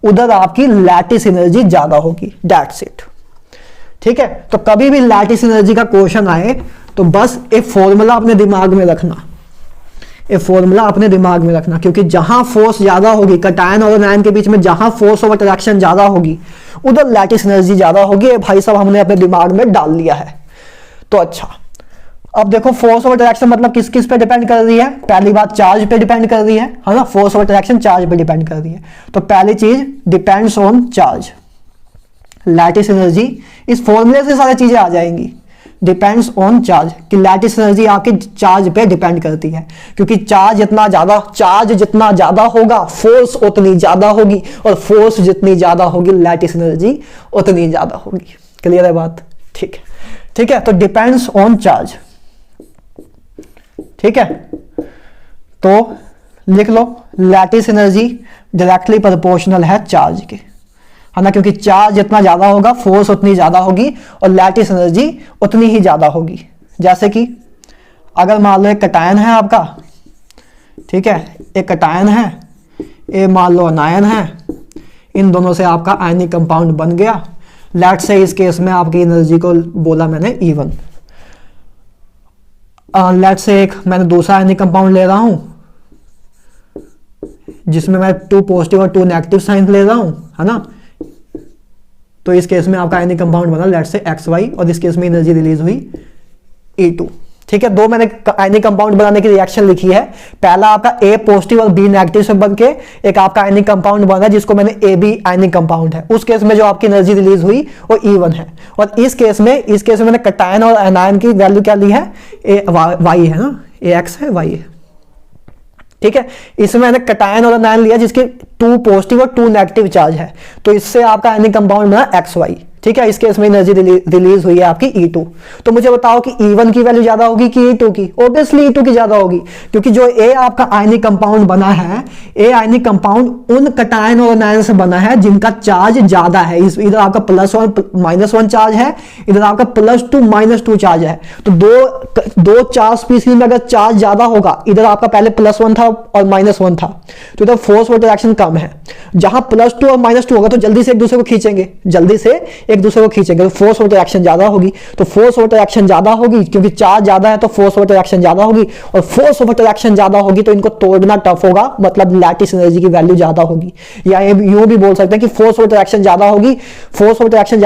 उधर आपकी लैटिस एनर्जी ज्यादा होगी। दैट्स इट, ठीक है। तो कभी भी लैटिस एनर्जी का क्वेश्चन आए तो बस एक फॉर्मूला अपने दिमाग में रखना, क्योंकि जहां फोर्स ज्यादा होगी, कैटायन और एनायन के बीच में जहां फोर्स ऑफ अट्रैक्शन ज्यादा होगी उधर लैटिस एनर्जी ज्यादा होगी। भाई साहब, हमने अपने दिमाग में डाल लिया है। तो अच्छा, अब देखो फोर्स ऑफ अट्रैक्शन मतलब किस किस पे डिपेंड कर रही है? पहली बात चार्ज पे डिपेंड कर रही है ना। फोर्स ऑफ अट्रैक्शन चार्ज पे डिपेंड कर रही है, तो पहली चीज depends on charge. Lattice energy, इस फॉर्मूले से सारी चीजें आ जाएंगी। डिपेंड्स ऑन चार्ज, कि लैटिस एनर्जी आपके चार्ज पे डिपेंड करती है, क्योंकि चार्ज जितना ज्यादा होगा फोर्स उतनी ज्यादा होगी, और फोर्स जितनी ज्यादा होगी लैटिस एनर्जी उतनी ज्यादा होगी। क्लियर है बात? ठीक है। तो डिपेंड्स ऑन चार्ज, ठीक है। तो लिख लो, लैटिस एनर्जी डायरेक्टली प्रोपोर्शनल है चार्ज के, है ना, क्योंकि चार्ज जितना ज्यादा होगा फोर्स उतनी ज्यादा होगी और लैटिस एनर्जी उतनी ही ज्यादा होगी। जैसे कि अगर मान लो एक कैटायन है आपका, ठीक है, एक कैटायन है, ये मान लो अनायन है, इन दोनों से आपका आयनिक कंपाउंड बन गया। लेट्स से इस केस में आपकी एनर्जी को बोला मैंने E1। लेट्स से एक मैंने दूसरा आयनिक कंपाउंड ले रहा हूं जिसमें मैं 2 पॉजिटिव और 2 नेगेटिव साइन ले रहा हूं, है ना। तो इस केस में आपका आयनिक कंपाउंड बना लेट्स से XY, और इस केस में एनर्जी रिलीज हुई E2। ठीक है, दो मैंने आयनिक कंपाउंड बनाने की रिएक्शन लिखी है। पहला आपका A पॉजिटिव और B नेगेटिव से बनके एक आपका आयनिक कंपाउंड बना जिसको मैंने AB आयनिक कंपाउंड है। उस केस में जो आपकी एनर्जी रिलीज हुई वो E1 है। और इस केस में मैंने कैटायन और एनायन की वैल्यू क्या ली है? Y है ना, AX है, Y है। ठीक है, इसमें मैंने कैटायन और एनायन लिया जिसके 2 पॉजिटिव और 2 नेगेटिव चार्ज है, तो इससे आपका आयनिक कंपाउंड बना XY। ठीक है, इस केस में एनर्जी रिलीज हुई है आपकी E2। तो मुझे बताओ कि E1 की वैल्यू ज्यादा होगी कि E2 की? ऑब्वियसली E2 की ज्यादा होगी, क्योंकि जो A आपका आयनिक कंपाउंड बना है, A आयनिक कंपाउंड उन कैटायन और एनायन से बना है जिनका चार्ज ज्यादा है। इधर आपका +1 -1 चार्ज है, इधर आपका +2 -2 चार्ज है। तो दो चार्ज स्पीशीज में अगर चार्ज ज्यादा होगा, इधर आपका पहले +1 था और -1 था, तो इधर फोर्स ऑफ अट्रैक्शन कम है। जहां +2 और -2 होगा तो जल्दी से एक दूसरे को खींचेंगे, तो फोर्स ऑफ अट्रैक्शन ज्यादा होगी। तो फोर्स ऑफ अट्रैक्शन ज्यादा होगी क्योंकि चार्ज ज्यादा है, तो फोर्स ऑफ अट्रैक्शन ज्यादा होगी, और फोर्स ऑफ अट्रैक्शन ज्यादा होगी तो इनको तोड़ना टफ होगा, मतलब लैटिस एनर्जी की वैल्यू ज्यादा होगी। या यूं भी बोल सकते हैं कि फोर्स ऑफ अट्रैक्शन ज्यादा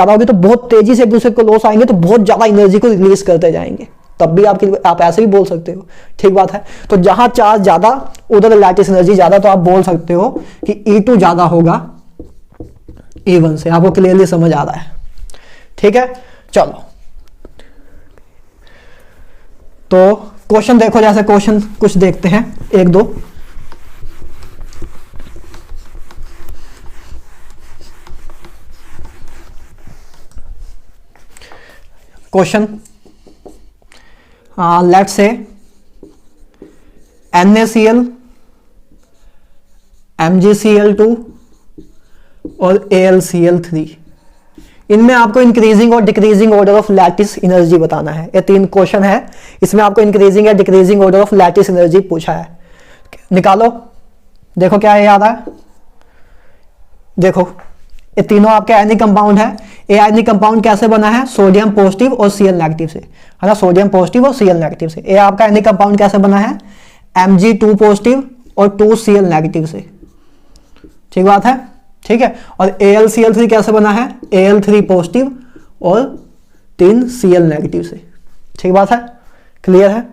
होगी तो बहुत तेजी से एक दूसरे को लॉस आएंगे, तो बहुत ज्यादा एनर्जी को रिलीज करते जाएंगे। तब भी आप ऐसे ही बोल सकते हो, ठीक बात है। तो जहां चार्ज ज्यादा उधर लैटिस एनर्जी ज्यादा, तो आप बोल सकते हो कि E2 ज्यादा होगा E1 से। आपको क्लियरली समझ आ रहा है, ठीक है। चलो तो क्वेश्चन देखो, जैसे क्वेश्चन कुछ देखते हैं, एक दो। Question let's say NaCl, MgCl2 और AlCl3, इनमें आपको इंक्रीजिंग और decreasing order of lattice energy बताना है। ये 3 क्वेश्चन है, इसमें आपको इंक्रीजिंग या decreasing order of lattice energy पूछा है। निकालो, देखो क्या याद है। देखो ये तीनों आपके आयनिक कंपाउंड है। ये आयनिक कंपाउंड कैसे बना है? सोडियम पॉजिटिव और Cl नेगेटिव से, है ना, सोडियम पॉजिटिव और Cl नेगेटिव से। ये आपका आयनिक कंपाउंड कैसे बना है? Mg2 पॉजिटिव और 2 Cl नेगेटिव से, ठीक बात है, ठीक है। और AlCl3 कैसे बना है? Al3 पॉजिटिव और 3 Cl नेगेटिव से, ठीक बात है, क्लियर है।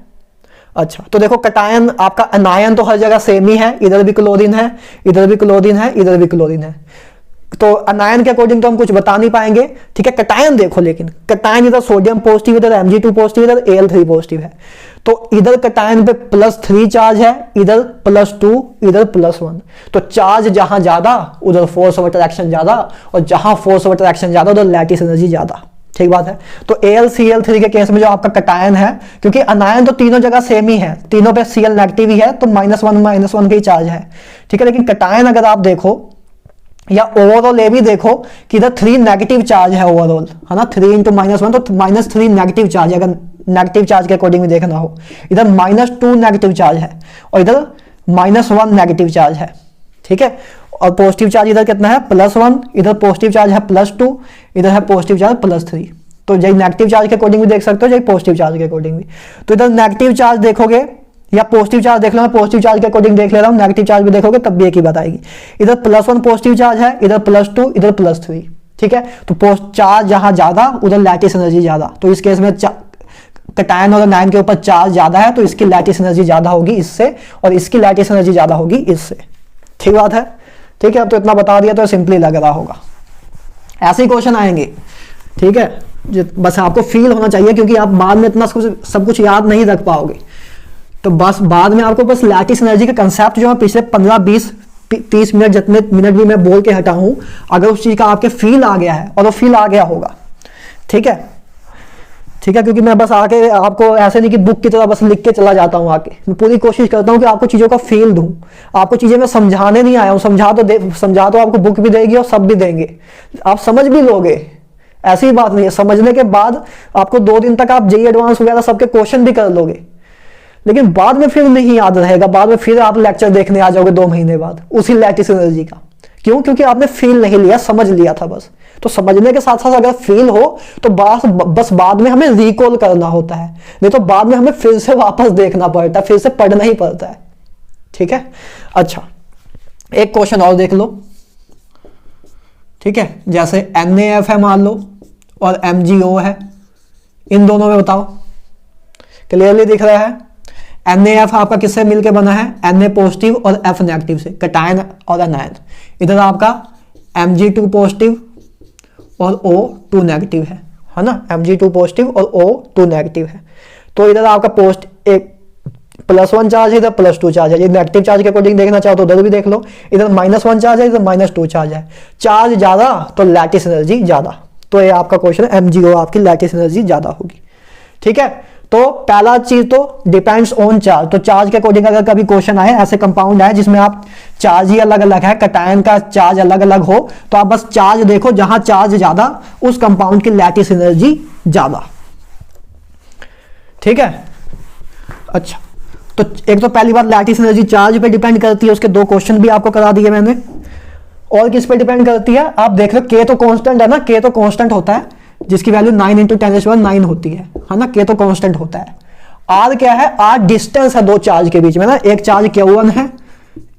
अच्छा, तो देखो कटायन आपका अनायन तो हर जगह सेम ही है, इधर भी क्लोरीन है, इधर भी क्लोरीन है, इधर भी क्लोरीन है। तो अनायन के अकॉर्डिंग तो हम कुछ बता नहीं पाएंगे, ठीक है। कटायन देखो, लेकिन कटायन इधर सोडियम पॉजिटिव, इधर Mg2 पॉजिटिव, इधर Al3 पॉजिटिव है। तो इधर कटायन पे +3 चार्ज है, इधर +2, इधर +1। तो चार्ज जहां ज्यादा उधर फोर्स ऑफ अट्रैक्शन ज्यादा, और जहां फोर्स ऑफ अट्रैक्शन ज्यादा उधर लैटिस एनर्जी ज्यादा, ठीक बात है। तो AlCl3 के केस में जो आपका कटायन है, क्योंकि अनायन तो तीनों जगह सेम ही है, तीनों पे Cl नेगेटिव ही है, तो -1 का ही चार्ज है, ठीक है। लेकिन कटायन अगर आप देखो या ओवरऑल ये भी देखो कि इधर 3 नेगेटिव चार्ज है ओवरऑल, है ना, 3 × -1 तो -3 नेगेटिव चार्ज है। अगर नेगेटिव चार्ज के अकॉर्डिंग में देखना हो, इधर -2 नेगेटिव चार्ज है और इधर -1 नेगेटिव चार्ज है, ठीक है। और पॉजिटिव चार्ज इधर कितना है? +1, इधर पॉजिटिव चार्ज है +2, इधर है पॉजिटिव चार्ज +3। तो जब नेगेटिव चार्ज के अकॉर्डिंग भी देख सकते हो, जब पॉजिटिव चार्ज के अकॉर्डिंग भी। तो इधर नेगेटिव चार्ज देखोगे या पॉजिटिव चार्ज देख लो, मैं पॉजिटिव चार्ज के अकॉर्डिंग देख ले रहा हूं, नेगेटिव चार्ज भी देखोगे तब भी एक ही बात आएगी। इधर +1 पॉजिटिव चार्ज है, इधर +2, इधर +3, ठीक है। तो चार्ज जहां ज्यादा उधर लैटिस एनर्जी ज्यादा। तो इस केस में कटायन और अनायन के ऊपर चार्ज ज्यादा है, तो इसकी लैटिस एनर्जी ज्यादा होगी इससे, और इसकी लैटिस एनर्जी ज्यादा होगी इससे, ठीक बात है, ठीक है। अब तो इतना बता दिया तो सिंपली लग रहा होगा। ऐसे ही क्वेश्चन आएंगे, ठीक है। बस आपको फील होना चाहिए, क्योंकि आप बाद में इतना सब कुछ याद नहीं रख पाओगे। तो बस बाद में आपको बस लैटिस एनर्जी का कंसेप्ट जो है पिछले 15, 20, 30 मिनट जितने मिनट भी मैं बोल के हटा हूं, अगर उस चीज का आपके फील आ गया है, और वो फील आ गया होगा, ठीक है, ठीक है। क्योंकि मैं बस आके आपको ऐसे नहीं कि बुक की तरह बस लिख के चला जाता हूं, आके मैं पूरी कोशिश करता हूं कि आपको चीजों का फील दूं। आपको चीजें मैं समझाने नहीं आया हूं, समझा तो आपको बुक भी देगी और सब भी देंगे, आप समझ भी लोगे, ऐसी बात नहीं है। समझने के बाद आपको 2 दिन तक आप JEE एडवांस वगैरह सबके क्वेश्चन भी कर लोगे, लेकिन बाद में फिर नहीं याद रहेगा। बाद में फिर आप लेक्चर देखने आ जाओगे 2 महीने बाद उसी लैटिस एनर्जी का। क्यों? क्योंकि आपने फील नहीं लिया, समझ लिया था बस। तो समझने के साथ साथ अगर फील हो तो बस बाद में हमें रिकॉल करना होता है, नहीं तो बाद में हमें फिर से वापस देखना पड़ता है, फिर से पढ़ना ही पड़ता है, ठीक है। अच्छा, एक क्वेश्चन और देख लो, ठीक है। जैसे NaF है मान लो और MgO है, इन दोनों में बताओ, क्लियरली दिख रहा है। NaF आपका किससे मिलके बना है? Na पॉजिटिव और F नेगेटिव से, कटायन और अनायन। इधर आपका Mg2 पॉजिटिव और O2 नेगेटिव है ना, Mg2 पॉजिटिव और O2 नेगेटिव है। तो इधर आपका एक +1 चार्ज है, इधर +2 चार्ज है। ये नेगेटिव चार्ज के अकॉर्डिंग देखना चाहो तो उधर भी देख लो, इधर -1 चार्ज है, इधर -2 चार्ज है। चार्ज ज्यादा तो लैटिस एनर्जी ज्यादा। तो ये आपका क्वेश्चन MgO आपकी लैटिस एनर्जी ज्यादा होगी, ठीक है। तो पहला चीज तो डिपेंड्स ऑन चार्ज। तो चार्ज के अकॉर्डिंग अगर कभी क्वेश्चन आए, ऐसे कंपाउंड आए जिसमें आप चार्ज ही अलग अलग है, कटायन का चार्ज अलग अलग हो, तो आप बस चार्ज देखो, जहां चार्ज ज्यादा उस कंपाउंड की लैटिस एनर्जी ज्यादा, ठीक है। अच्छा, तो एक तो पहली बात लैटिस एनर्जी चार्ज पे डिपेंड करती है, उसके 2 क्वेश्चन भी आपको करा दिए मैंने। और किस पे डिपेंड करती है? आप देख लो, K तो कांस्टेंट है ना, K तो कांस्टेंट होता है, जिसकी वैल्यू 9 × 10⁻9 होती है ना। K तो कांस्टेंट होता है। R क्या है? R डिस्टेंस है 2 चार्ज के बीच में ना, एक चार्ज Q1 है,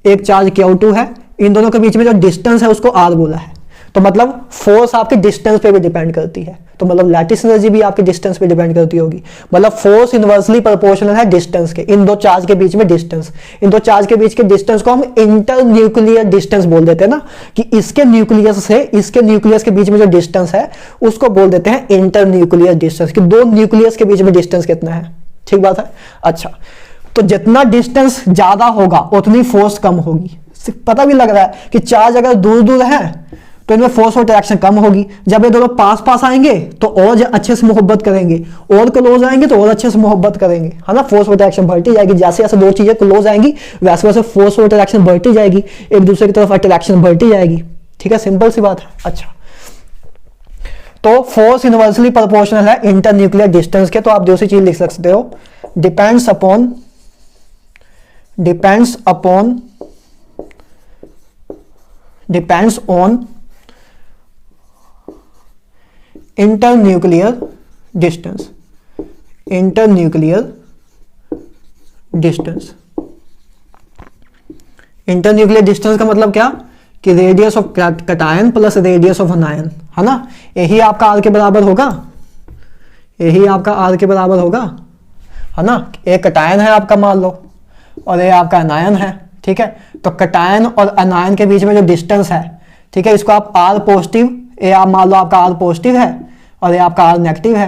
एक चार्ज Q2 है, इन दोनों के बीच में जो डिस्टेंस है उसको R बोला है। तो मतलब फोर्स आपकी डिस्टेंस पे भी डिपेंड करती है, तो मतलब लैटिस एनर्जी भी आपकी डिस्टेंस पे डिपेंड करती होगी। मतलब फोर्स इनवर्सली प्रोपोर्शनल है डिस्टेंस के, इन दो चार्ज के बीच में डिस्टेंस, इन दो चार्ज के बीच के डिस्टेंस को हम इंटर न्यूक्लियर डिस्टेंस बोल देते हैं ना, कि इसके न्यूक्लियस से इसके न्यूक्लियस के बीच में जो डिस्टेंस है उसको बोल देते हैं इंटर न्यूक्लियर डिस्टेंस, कि दो न्यूक्लियस के बीच में डिस्टेंस कितना है। ठीक बात है। अच्छा, तो जितना डिस्टेंस ज्यादा होगा उतनी फोर्स कम होगी। पता भी लग रहा है कि चार्ज अगर दूर दूर है तो इनमें फोर्स ऑफ अट्रैक्शन कम होगी, जब ये दोनों पास पास आएंगे तो और अच्छे से मोहब्बत करेंगे, और क्लोज आएंगे तो और अच्छे से मोहब्बत करेंगे, है ना। फोर्स ऑफ अट्रैक्शन बढ़ती जाएगी, जैसे जैसे दो चीजें क्लोज आएंगी वैसे वैसे फोर्स ऑफ अट्रैक्शन बढ़ती जाएगी, एक दूसरे की तरफ अट्रैक्शन बढ़ती जाएगी। ठीक है, सिंपल सी बात है। अच्छा, तो फोर्स इनवर्सली प्रोपोर्शनल है इंटर न्यूक्लियर डिस्टेंस के, तो आप दूसरी चीज लिख सकते हो, depends on internuclear distance. Internuclear distance का मतलब क्या, कि radius of cation plus radius of अनायन, है ना। यही आपका आर के बराबर होगा, यही आपका आर के बराबर होगा, है ना। एक कटायन है आपका मान लो, और ये आपका अनायन है। ठीक है, तो कटायन और अनायन के बीच में जो डिस्टेंस है, ठीक है, इसको आप आर पॉजिटिव, ये आप मान लो आपका आर पॉजिटिव है और ये आपका आर नेगेटिव है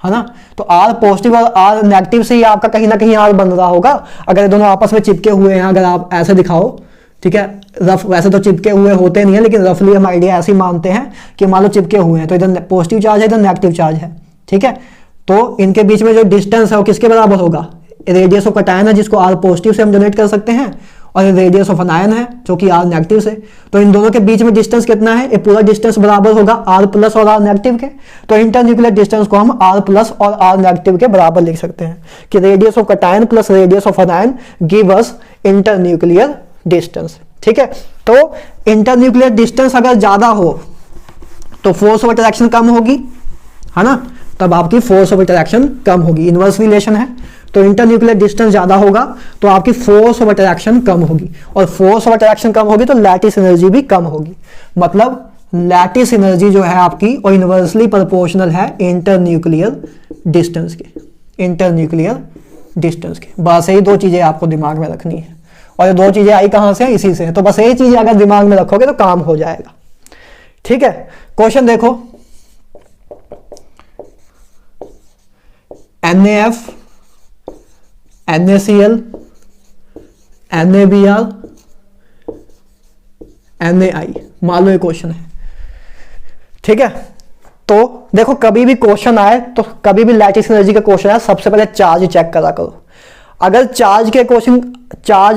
ना। तो आर पॉजिटिव और आर नेगेटिव से ही आपका कहीं ना कहीं आर बन रहा होगा। अगर दोनों आपस में चिपके हुए हैं, अगर आप ऐसे दिखाओ, ठीक है, रफ वैसे तो चिपके हुए होते नहीं है, लेकिन रफली हम आइडिया ऐसे ही मानते हैं कि मान लो चिपके हुए हैं, तो इधर पॉजिटिव चार्ज है, इधर नेगेटिव चार्ज है। ठीक है, तो इनके बीच में जो डिस्टेंस है वो किसके बराबर होगा, रेडियस ऑफ कटायन है जिसको आर पॉजिटिव से हम जनरेट कर सकते हैं, और रेडियस ऑफ अनायन है जो कि आर नेगेटिव से। तो इन दोनों के बीच में डिस्टेंस कितना है, ये पूरा डिस्टेंस बराबर होगा आर प्लस और आर नेगेटिव के। तो इंटरन्यूक्लियर डिस्टेंस को हम आर प्लस और आर नेगेटिव के बराबर लिख सकते हैं, कि radius of cation plus radius of अनायन give us internuclear distance. ठीक है, तो इंटरन्यूक्लियर डिस्टेंस अगर ज्यादा हो तो फोर्स ऑफ अट्रैक्शन कम होगी, है ना, तब आपकी फोर्स ऑफ अट्रैक्शन कम होगी। इनवर्स रिलेशन है, तो इंटरन्यूक्लियर डिस्टेंस ज्यादा होगा तो आपकी फोर्स ऑफ अट्रैक्शन कम होगी, और फोर्स ऑफ अट्रैक्शन कम होगी तो लैटिस एनर्जी भी कम होगी। मतलब लैटिस एनर्जी जो है आपकी वो इनवर्सली प्रोपोर्शनल है इंटरन्यूक्लियर डिस्टेंस के, इंटरन्यूक्लियर डिस्टेंस के। बस यही दो चीजें आपको दिमाग में रखनी है, और ये दो चीजें आई कहां से, इसी से। तो बस यही चीजें अगर दिमाग में रखोगे तो काम हो जाएगा। ठीक है, क्वेश्चन देखो, NaF, NaCl, NaBr, NaI, मान लो ये क्वेश्चन है। ठीक है, तो देखो कभी भी क्वेश्चन आए, तो कभी भी लैटिस एनर्जी का क्वेश्चन आए, सबसे पहले चार्ज चेक करा करो। अगर चार्ज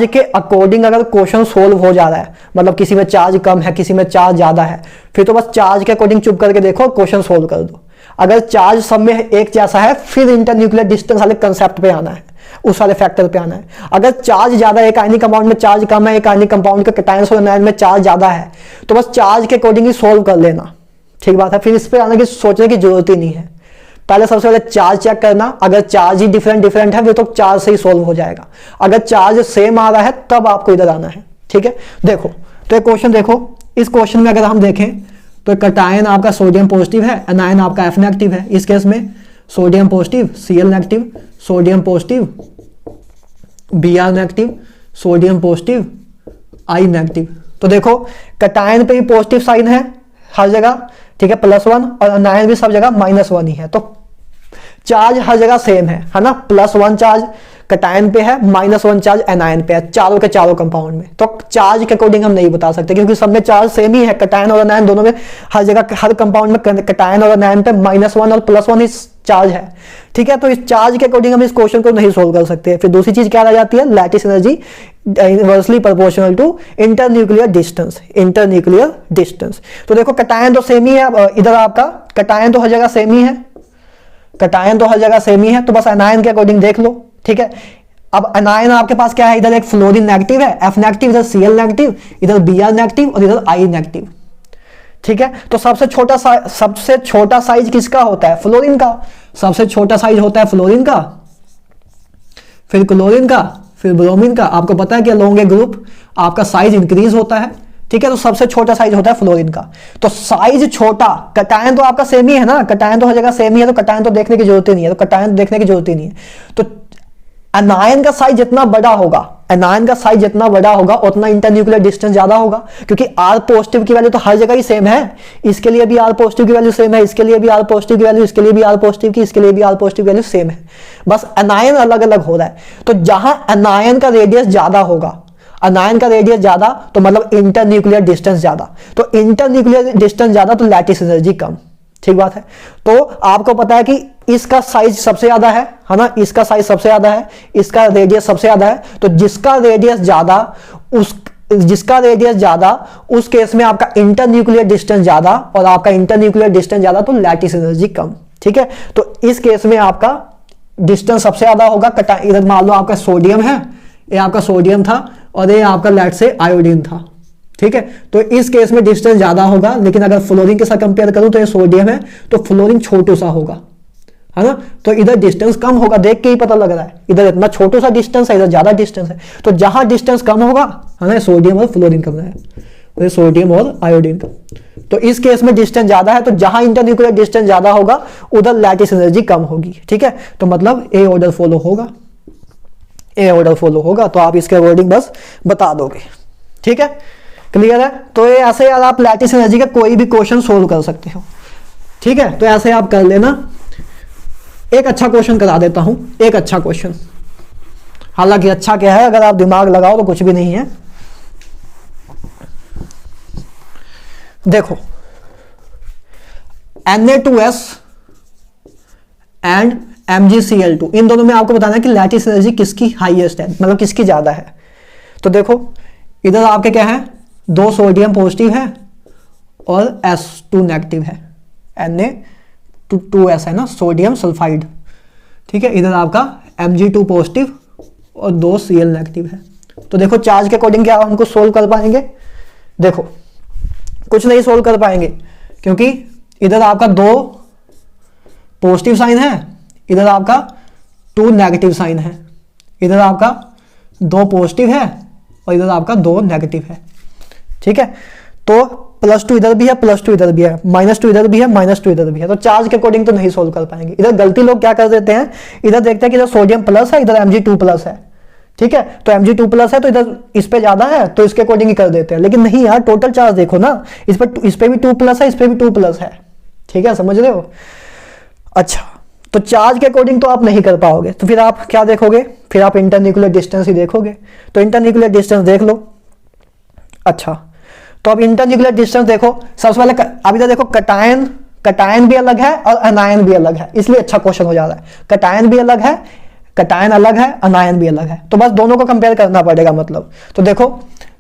के अकॉर्डिंग अगर क्वेश्चन सोल्व हो जा रहा है, मतलब किसी में चार्ज कम है, किसी में चार्ज ज्यादा है, फिर तो बस चार्ज के अकॉर्डिंग चुप करके देखो, क्वेश्चन सोल्व कर दो। अगर चार्ज सब में एक जैसा है, फिर इंटरन्यूक्लियर डिस्टेंस वाले कंसेप्ट पे आना है, उस वाले फैक्टर पे आना है। अगर चार्ज ज्यादा है, एक आयनिक कंपाउंड में चार्ज कम है, एक आयनिक कंपाउंड के कैटायन और एनायन में चार्ज ज्यादा है, तो बस चार्ज के अकॉर्डिंग ही सोल्व कर लेना। ठीक बात है, फिर इस पे आने की सोचने की जरूरत ही नहीं है। पहले सबसे पहले चार्ज चेक करना, अगर चार्ज ही डिफरेंट है वो तो चार्ज से ही सोल्व हो जाएगा। अगर चार्ज सेम आ रहा है तब आपको इधर आना है। ठीक है, देखो तो एक क्वेश्चन देखो, इस क्वेश्चन में अगर हम देखें तो कैटायन आपका सोडियम पॉजिटिव है, एनायन आपका F नेगेटिव है। इस केस में sodium positive Cl negative, sodium positive Br negative, sodium positive I negative. तो देखो कैटायन पे ही पॉजिटिव साइन है हर जगह, ठीक है, +1, और अनायन भी सब जगह -1 ही है। तो चार्ज हर जगह सेम है ना, +1 चार्ज कैटायन पे है, -1 चार्ज एनायन पे है, चारों के चारों कंपाउंड में। तो चार्ज के अकॉर्डिंग हम नहीं बता सकते, क्योंकि सब में चार्ज सेम ही है, कैटायन और एनायन दोनों में, हर जगह हर कंपाउंड में कैटायन और एनायन पे -1 और +1 ही चार्ज है। ठीक है, तो इस चार्ज के अकॉर्डिंग हम इस क्वेश्चन को नहीं सोल्व कर सकते। फिर दूसरी चीज क्या रह जाती है, lattice energy inversely proportional to internuclear distance, internuclear distance. तो देखो कैटायन तो सेम ही है, इधर आपका कैटायन तो हर जगह सेम ही है, कैटायन तो हर जगह सेम ही है, तो बस एनायन के अकॉर्डिंग देख लो। ठीक है, अब एनायन आपके पास क्या है, इधर एक फ्लोरीन नेगेटिव है, F नेगेटिव, इधर Cl नेगेटिव, इधर Br नेगेटिव और इधर I नेगेटिव। ठीक है, तो सबसे छोटा साइज किसका होता है, फ्लोरीन का। सबसे छोटा साइज होता है फ्लोरीन का, फिर क्लोरीन का, फिर ब्रोमीन का। आपको पता है कि अलोंग ए ग्रुप आपका साइज इंक्रीज होता है, ठीक है, तो सबसे छोटा साइज होता है फ्लोरीन का। तो साइज छोटा, कटायन तो आपका सेम ही है ना, कटायन तो हर जगह सेम ही है, तो कटायन तो देखने की जरूरत ही नहीं है, तो कटायन देखने की जरूरत ही नहीं है। तो एनायन का साइज जितना बड़ा होगा, एनायन का साइज जितना बड़ा होगा उतना इंटरन्यूक्लियर डिस्टेंस ज्यादा होगा, क्योंकि आर पॉजिटिव की वैल्यू तो हर जगह ही सेम है। इसके लिए भी आर पॉजिटिव की वैल्यू सेम है, इसके लिए भी आर पॉजिटिव की वैल्यू, इसके लिए भी आर पॉजिटिव की, इसके लिए भी आर पॉजिटिव की वैल्यू सेम है, बस एनायन अलग अलग हो रहा है। तो जहां एनायन का रेडियस ज्यादा होगा, एनायन का रेडियस ज्यादा तो मतलब इंटरन्यूक्लियर डिस्टेंस ज्यादा, तो इंटरन्यूक्लियर डिस्टेंस ज्यादा तो लैटिस एनर्जी कम। ठीक बात है। तो आपको पता है कि इसका साइज सबसे ज्यादा है ना, इसका साइज सबसे ज्यादा है, इसका रेडियस सबसे ज्यादा है, तो जिसका रेडियस ज्यादा उस केस में आपका इंटरन्यूक्लियर डिस्टेंस ज्यादा, और आपका इंटरन्यूक्लियर डिस्टेंस ज्यादा तो लैटिस एनर्जी कम। ठीक है, तो इस केस में आपका डिस्टेंस सबसे ज्यादा होगा। इधर मान लो आपका सोडियम है, ये आपका सोडियम था और ये आपका लेट से आयोडीन था। ठीक है, तो इस केस में डिस्टेंस ज्यादा होगा, लेकिन अगर फ्लोरीन के साथ कंपेयर करूं तो ये सोडियम है तो फ्लोरीन छोटू सा होगा, है ना, तो इधर डिस्टेंस कम होगा, देख के ही पता लग रहा है, इधर इतना छोटू सा डिस्टेंस है, इधर ज्यादा डिस्टेंस है, तो जहां डिस्टेंस कम होगा, है ना, सोडियम और फ्लोरीन कम है, तो सोडियम और आयोडीन का। तो इस केस में डिस्टेंस ज्यादा है, तो जहां इंटरन्यूक्लियर डिस्टेंस ज्यादा होगा उधर लैटिस एनर्जी कम होगी। ठीक है, तो मतलब ए ऑर्डर फॉलो होगा, ए ऑर्डर फॉलो होगा, तो आप इसके अकॉर्डिंग बस बता दोगे। ठीक है, क्लियर है। तो ये ऐसे यार आप लैटिस एनर्जी का कोई भी क्वेश्चन सोल्व कर सकते हो। ठीक है, तो ऐसे आप कर लेना। एक अच्छा क्वेश्चन करा देता हूं, एक अच्छा क्वेश्चन, हालांकि अच्छा क्या है, अगर आप दिमाग लगाओ तो कुछ भी नहीं है। देखो, Na2S एंड MgCl2, इन दोनों में आपको बताना है कि लैटिस एनर्जी किसकी हाईएस्ट है, मतलब किसकी ज्यादा है। तो देखो इधर आपके क्या है, दो सोडियम पॉजिटिव है और S2 नेगेटिव है, Na2S है ना, सोडियम सल्फाइड। ठीक है, इधर आपका Mg2 पॉजिटिव और दो Cl नेगेटिव है। तो देखो चार्ज के अकॉर्डिंग क्या हमको सोल्व कर पाएंगे, देखो कुछ नहीं सोल्व कर पाएंगे, क्योंकि इधर आपका दो पॉजिटिव साइन है, इधर आपका 2 नेगेटिव साइन है, इधर आपका 2 पॉजिटिव है और इधर आपका 2 नेगेटिव है। ठीक है, तो +2 इधर भी है, +2 इधर भी है, -2 इधर भी है, -2 इधर भी है, तो चार्ज के अकॉर्डिंग तो नहीं सोल्व कर पाएंगे। इधर गलती लोग क्या कर देते हैं, इधर देखते हैं कि इधर सोडियम प्लस है, इधर Mg2+ है। ठीक है, तो Mg2+ है तो इधर इस पे ज्यादा है तो इसके अकॉर्डिंग ही कर देते हैं, लेकिन नहीं यार, टोटल चार्ज देखो ना, इस पे भी 2+ है, इस पे भी 2+ है। ठीक है, समझ रहे हो। अच्छा, तो चार्ज के अकॉर्डिंग तो आप नहीं कर पाओगे, तो फिर आप क्या देखोगे, फिर आप इंटरन्यूक्लियर डिस्टेंस ही देखोगे। तो इंटरन्यूक्लियर डिस्टेंस देख लो। अच्छा, तो अब इंटरन्यूक्लियर डिस्टेंस देखो, सबसे पहले अब इधर देखो, कटायन भी अलग है और अनायन भी अलग है, इसलिए अच्छा क्वेश्चन हो जा रहा है। कटायन भी अलग है, कटायन अलग है, अनायन भी अलग है, तो बस दोनों को कंपेयर करना पड़ेगा मतलब। तो देखो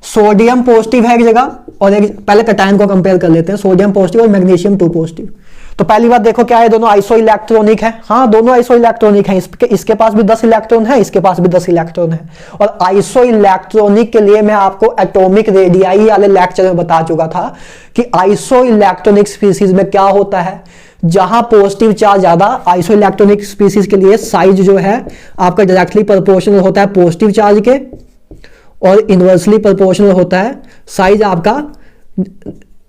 सोडियम पॉजिटिव है एक जगह, और एक पहले कटायन को कंपेयर कर लेते हैं, सोडियम पॉजिटिव और मैग्नीशियम 2 पॉजिटिव। तो पहली बात देखो क्या है, दोनों आइसो इलेक्ट्रॉनिक है, हाँ दोनों आइसो इलेक्ट्रॉनिक है, इसके पास भी 10 इलेक्ट्रॉन है, इसके पास भी 10 इलेक्ट्रॉन है। और आइसो इलेक्ट्रॉनिक के लिए मैं आपको एटॉमिक रेडियाई वाले लेक्चर में बता चुका था कि आइसो इलेक्ट्रॉनिक स्पीसीज में क्या होता है, जहां पॉजिटिव चार्ज ज्यादा, आइसो इलेक्ट्रॉनिक स्पीसीज के लिए साइज जो है आपका डायरेक्टली प्रोपोर्शनल होता है पॉजिटिव चार्ज के, और इनवर्सली प्रोपोर्शनल होता है साइज आपका,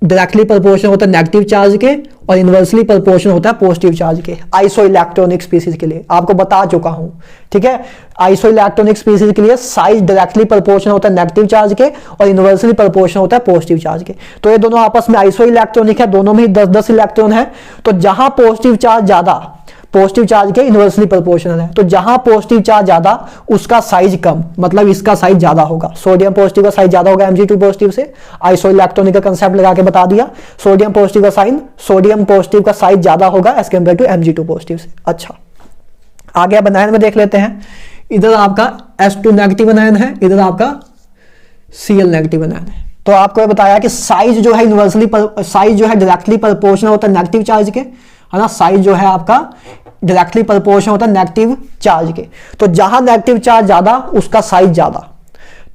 डायरेक्टली प्रोपोर्शनल होता है नेगेटिव चार्ज के, और इनवर्सली प्रोपोर्शनल होता है पॉजिटिव चार्ज के, आइसो इलेक्ट्रॉनिक स्पीसीज के लिए आपको बता चुका हूं। ठीक है, आइसो इलेक्ट्रॉनिक स्पीसीज के लिए साइज डायरेक्टली प्रोपोर्शनल होता है नेगेटिव चार्ज के, और इनवर्सली प्रोपोर्शनल होता है पॉजिटिव चार्ज के। तो ये दोनों आपस में आइसो इलेक्ट्रॉनिक है, दोनों में ही 10-10 इलेक्ट्रॉन है। तो जहां पॉजिटिव चार्ज ज्यादा, पॉजिटिव चार्ज के इनवर्सली प्रोपोर्शनल है, तो जहां पॉजिटिव चार्ज ज्यादा उसका साइज कम, मतलब इसका साइज ज्यादा होगा। सोडियम पॉजिटिव का साइज ज्यादा होगा Mg2 पॉजिटिव से, आइसो इलेक्ट्रॉनिक का कंसेप्ट लगा के बता दिया। सोडियम पॉजिटिव का साइज ज्यादा होगा as compare to Mg2 positive से। अच्छा, आगे अब अनायन में देख लेते हैं। इधर आपका S2 नेगेटिव अनायन है, इधर आपका Cl नेगेटिव अनायन है। तो आपको बताया कि साइज जो है इनवर्सली, साइज जो है डायरेक्टली प्रोपोर्शनल होता है नेगेटिव चार्ज के, है ना, साइज जो है आपका डायरेक्टली प्रोपोर्शनल होता है नेगेटिव चार्ज के। तो जहां नेगेटिव चार्ज ज्यादा उसका साइज ज्यादा,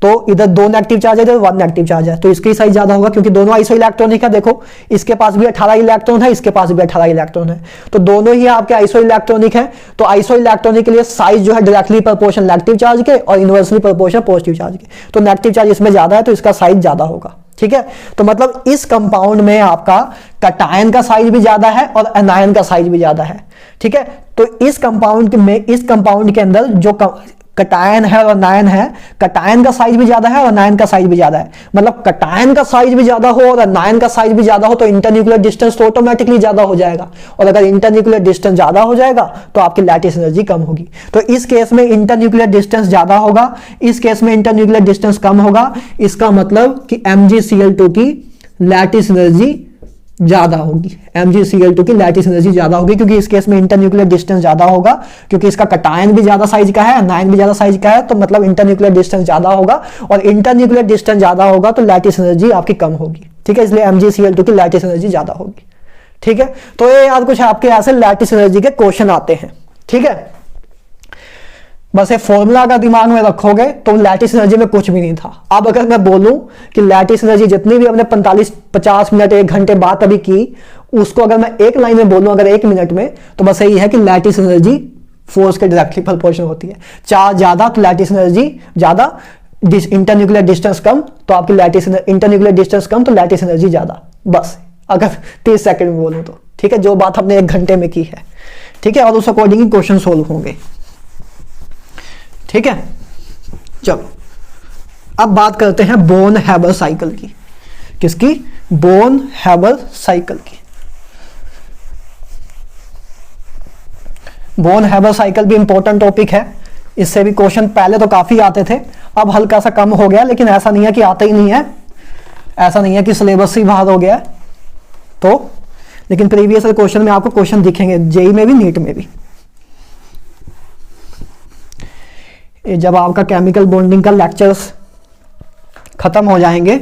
तो इधर 2 नेगेटिव चार्ज है, इधर 1 नेगेटिव चार्ज है, तो इसकी साइज ज्यादा होगा, क्योंकि दोनों आइसो इलेक्ट्रॉनिक है। देखो इसके पास भी 18 इलेक्ट्रॉन है, इसके पास भी 18 इलेक्ट्रॉन है, तो दोनों ही आपके आइसो इलेक्ट्रॉनिक है। तो आइसो इलेक्ट्रॉनिक के लिए साइज जो है डायरेक्टली प्रोपोर्शनल नेगेटिव चार्ज के, और इनवर्सली प्रोपोर्शनल पॉजिटिव चार्ज के। तो नेगेटिव चार्ज इसमें ज्यादा है तो इसका साइज ज्यादा होगा। ठीक है, तो मतलब इस कंपाउंड में आपका कटायन का साइज भी ज्यादा है और एनायन का साइज भी ज्यादा है। ठीक है, तो इस कंपाउंड के अंदर जो कटायन है और अनायन है, कटायन का साइज भी ज्यादा है और अनायन का साइज भी ज्यादा है। मतलब कटायन का साइज भी ज्यादा हो और अनायन का साइज भी ज्यादा हो तो इंटरन्यूक्लियर डिस्टेंस तो ऑटोमेटिकली ज्यादा हो जाएगा, और अगर इंटरन्यूक्लियर डिस्टेंस ज्यादा हो जाएगा तो आपकी लैटिस एनर्जी कम होगी। तो इस केस में इंटरन्यूक्लियर डिस्टेंस ज्यादा होगा, इस केस में इंटरन्यूक्लियर डिस्टेंस कम होगा। इसका मतलब कि MgCl2 की लैटिस एनर्जी ज्यादा होगी, MgCl2 की लैटिस एनर्जी ज्यादा होगी, क्योंकि इस केस में इंटरन्यूक्लियर डिस्टेंस ज्यादा होगा, क्योंकि इसका कटायन भी ज्यादा साइज का है, अनायन भी ज्यादा साइज का है, तो मतलब इंटरन्यूक्लियर डिस्टेंस ज्यादा होगा, और इंटरन्यूक्लियर डिस्टेंस ज्यादा होगा तो लैटिस एनर्जी आपकी कम होगी। ठीक है, इसलिए MgCl2 की लैटिस एनर्जी ज्यादा होगी। ठीक है, तो ये यार कुछ आपके ऐसे लैटिस एनर्जी के क्वेश्चन आते हैं। ठीक है, बस ये फॉर्मूला का दिमाग में रखोगे तो लैटिस एनर्जी में कुछ भी नहीं था। अब अगर मैं बोलूं कि लैटिस एनर्जी जितनी भी हमने 45-50 मिनट 1 घंटे बात अभी की, उसको अगर मैं एक लाइन में बोलूं अगर 1 मिनट में, तो बस यही है कि लैटिस एनर्जी फोर्स के डायरेक्टली प्रोपोर्शनल होती है। चार्ज ज्यादा तो लैटिस एनर्जी ज्यादा, इंटरन्यूक्लियर डिस्टेंस कम तो आपकी इंटरन्यूक्लियर डिस्टेंस कम तो लैटिस एनर्जी ज्यादा। बस अगर 30 सेकंड में बोलूं तो। ठीक है, जो बात हमने 1 घंटे में की है। ठीक है, और उस अकॉर्डिंग क्वेश्चन सोल्व होंगे। ठीक है, चलो अब बात करते हैं बोन हैबर साइकिल की। किसकी? बोन हैबर साइकिल की। बोन हैबर साइकिल भी इंपॉर्टेंट टॉपिक है, इससे भी क्वेश्चन पहले तो काफी आते थे, अब हल्का सा कम हो गया, लेकिन ऐसा नहीं है कि आते ही नहीं है, ऐसा नहीं है कि सिलेबस ही बाहर हो गया है। तो लेकिन प्रीवियस क्वेश्चन में आपको क्वेश्चन दिखेंगे, जेई में भी, नीट में भी। जब आपका केमिकल बॉन्डिंग का लेक्चर्स खत्म हो जाएंगे,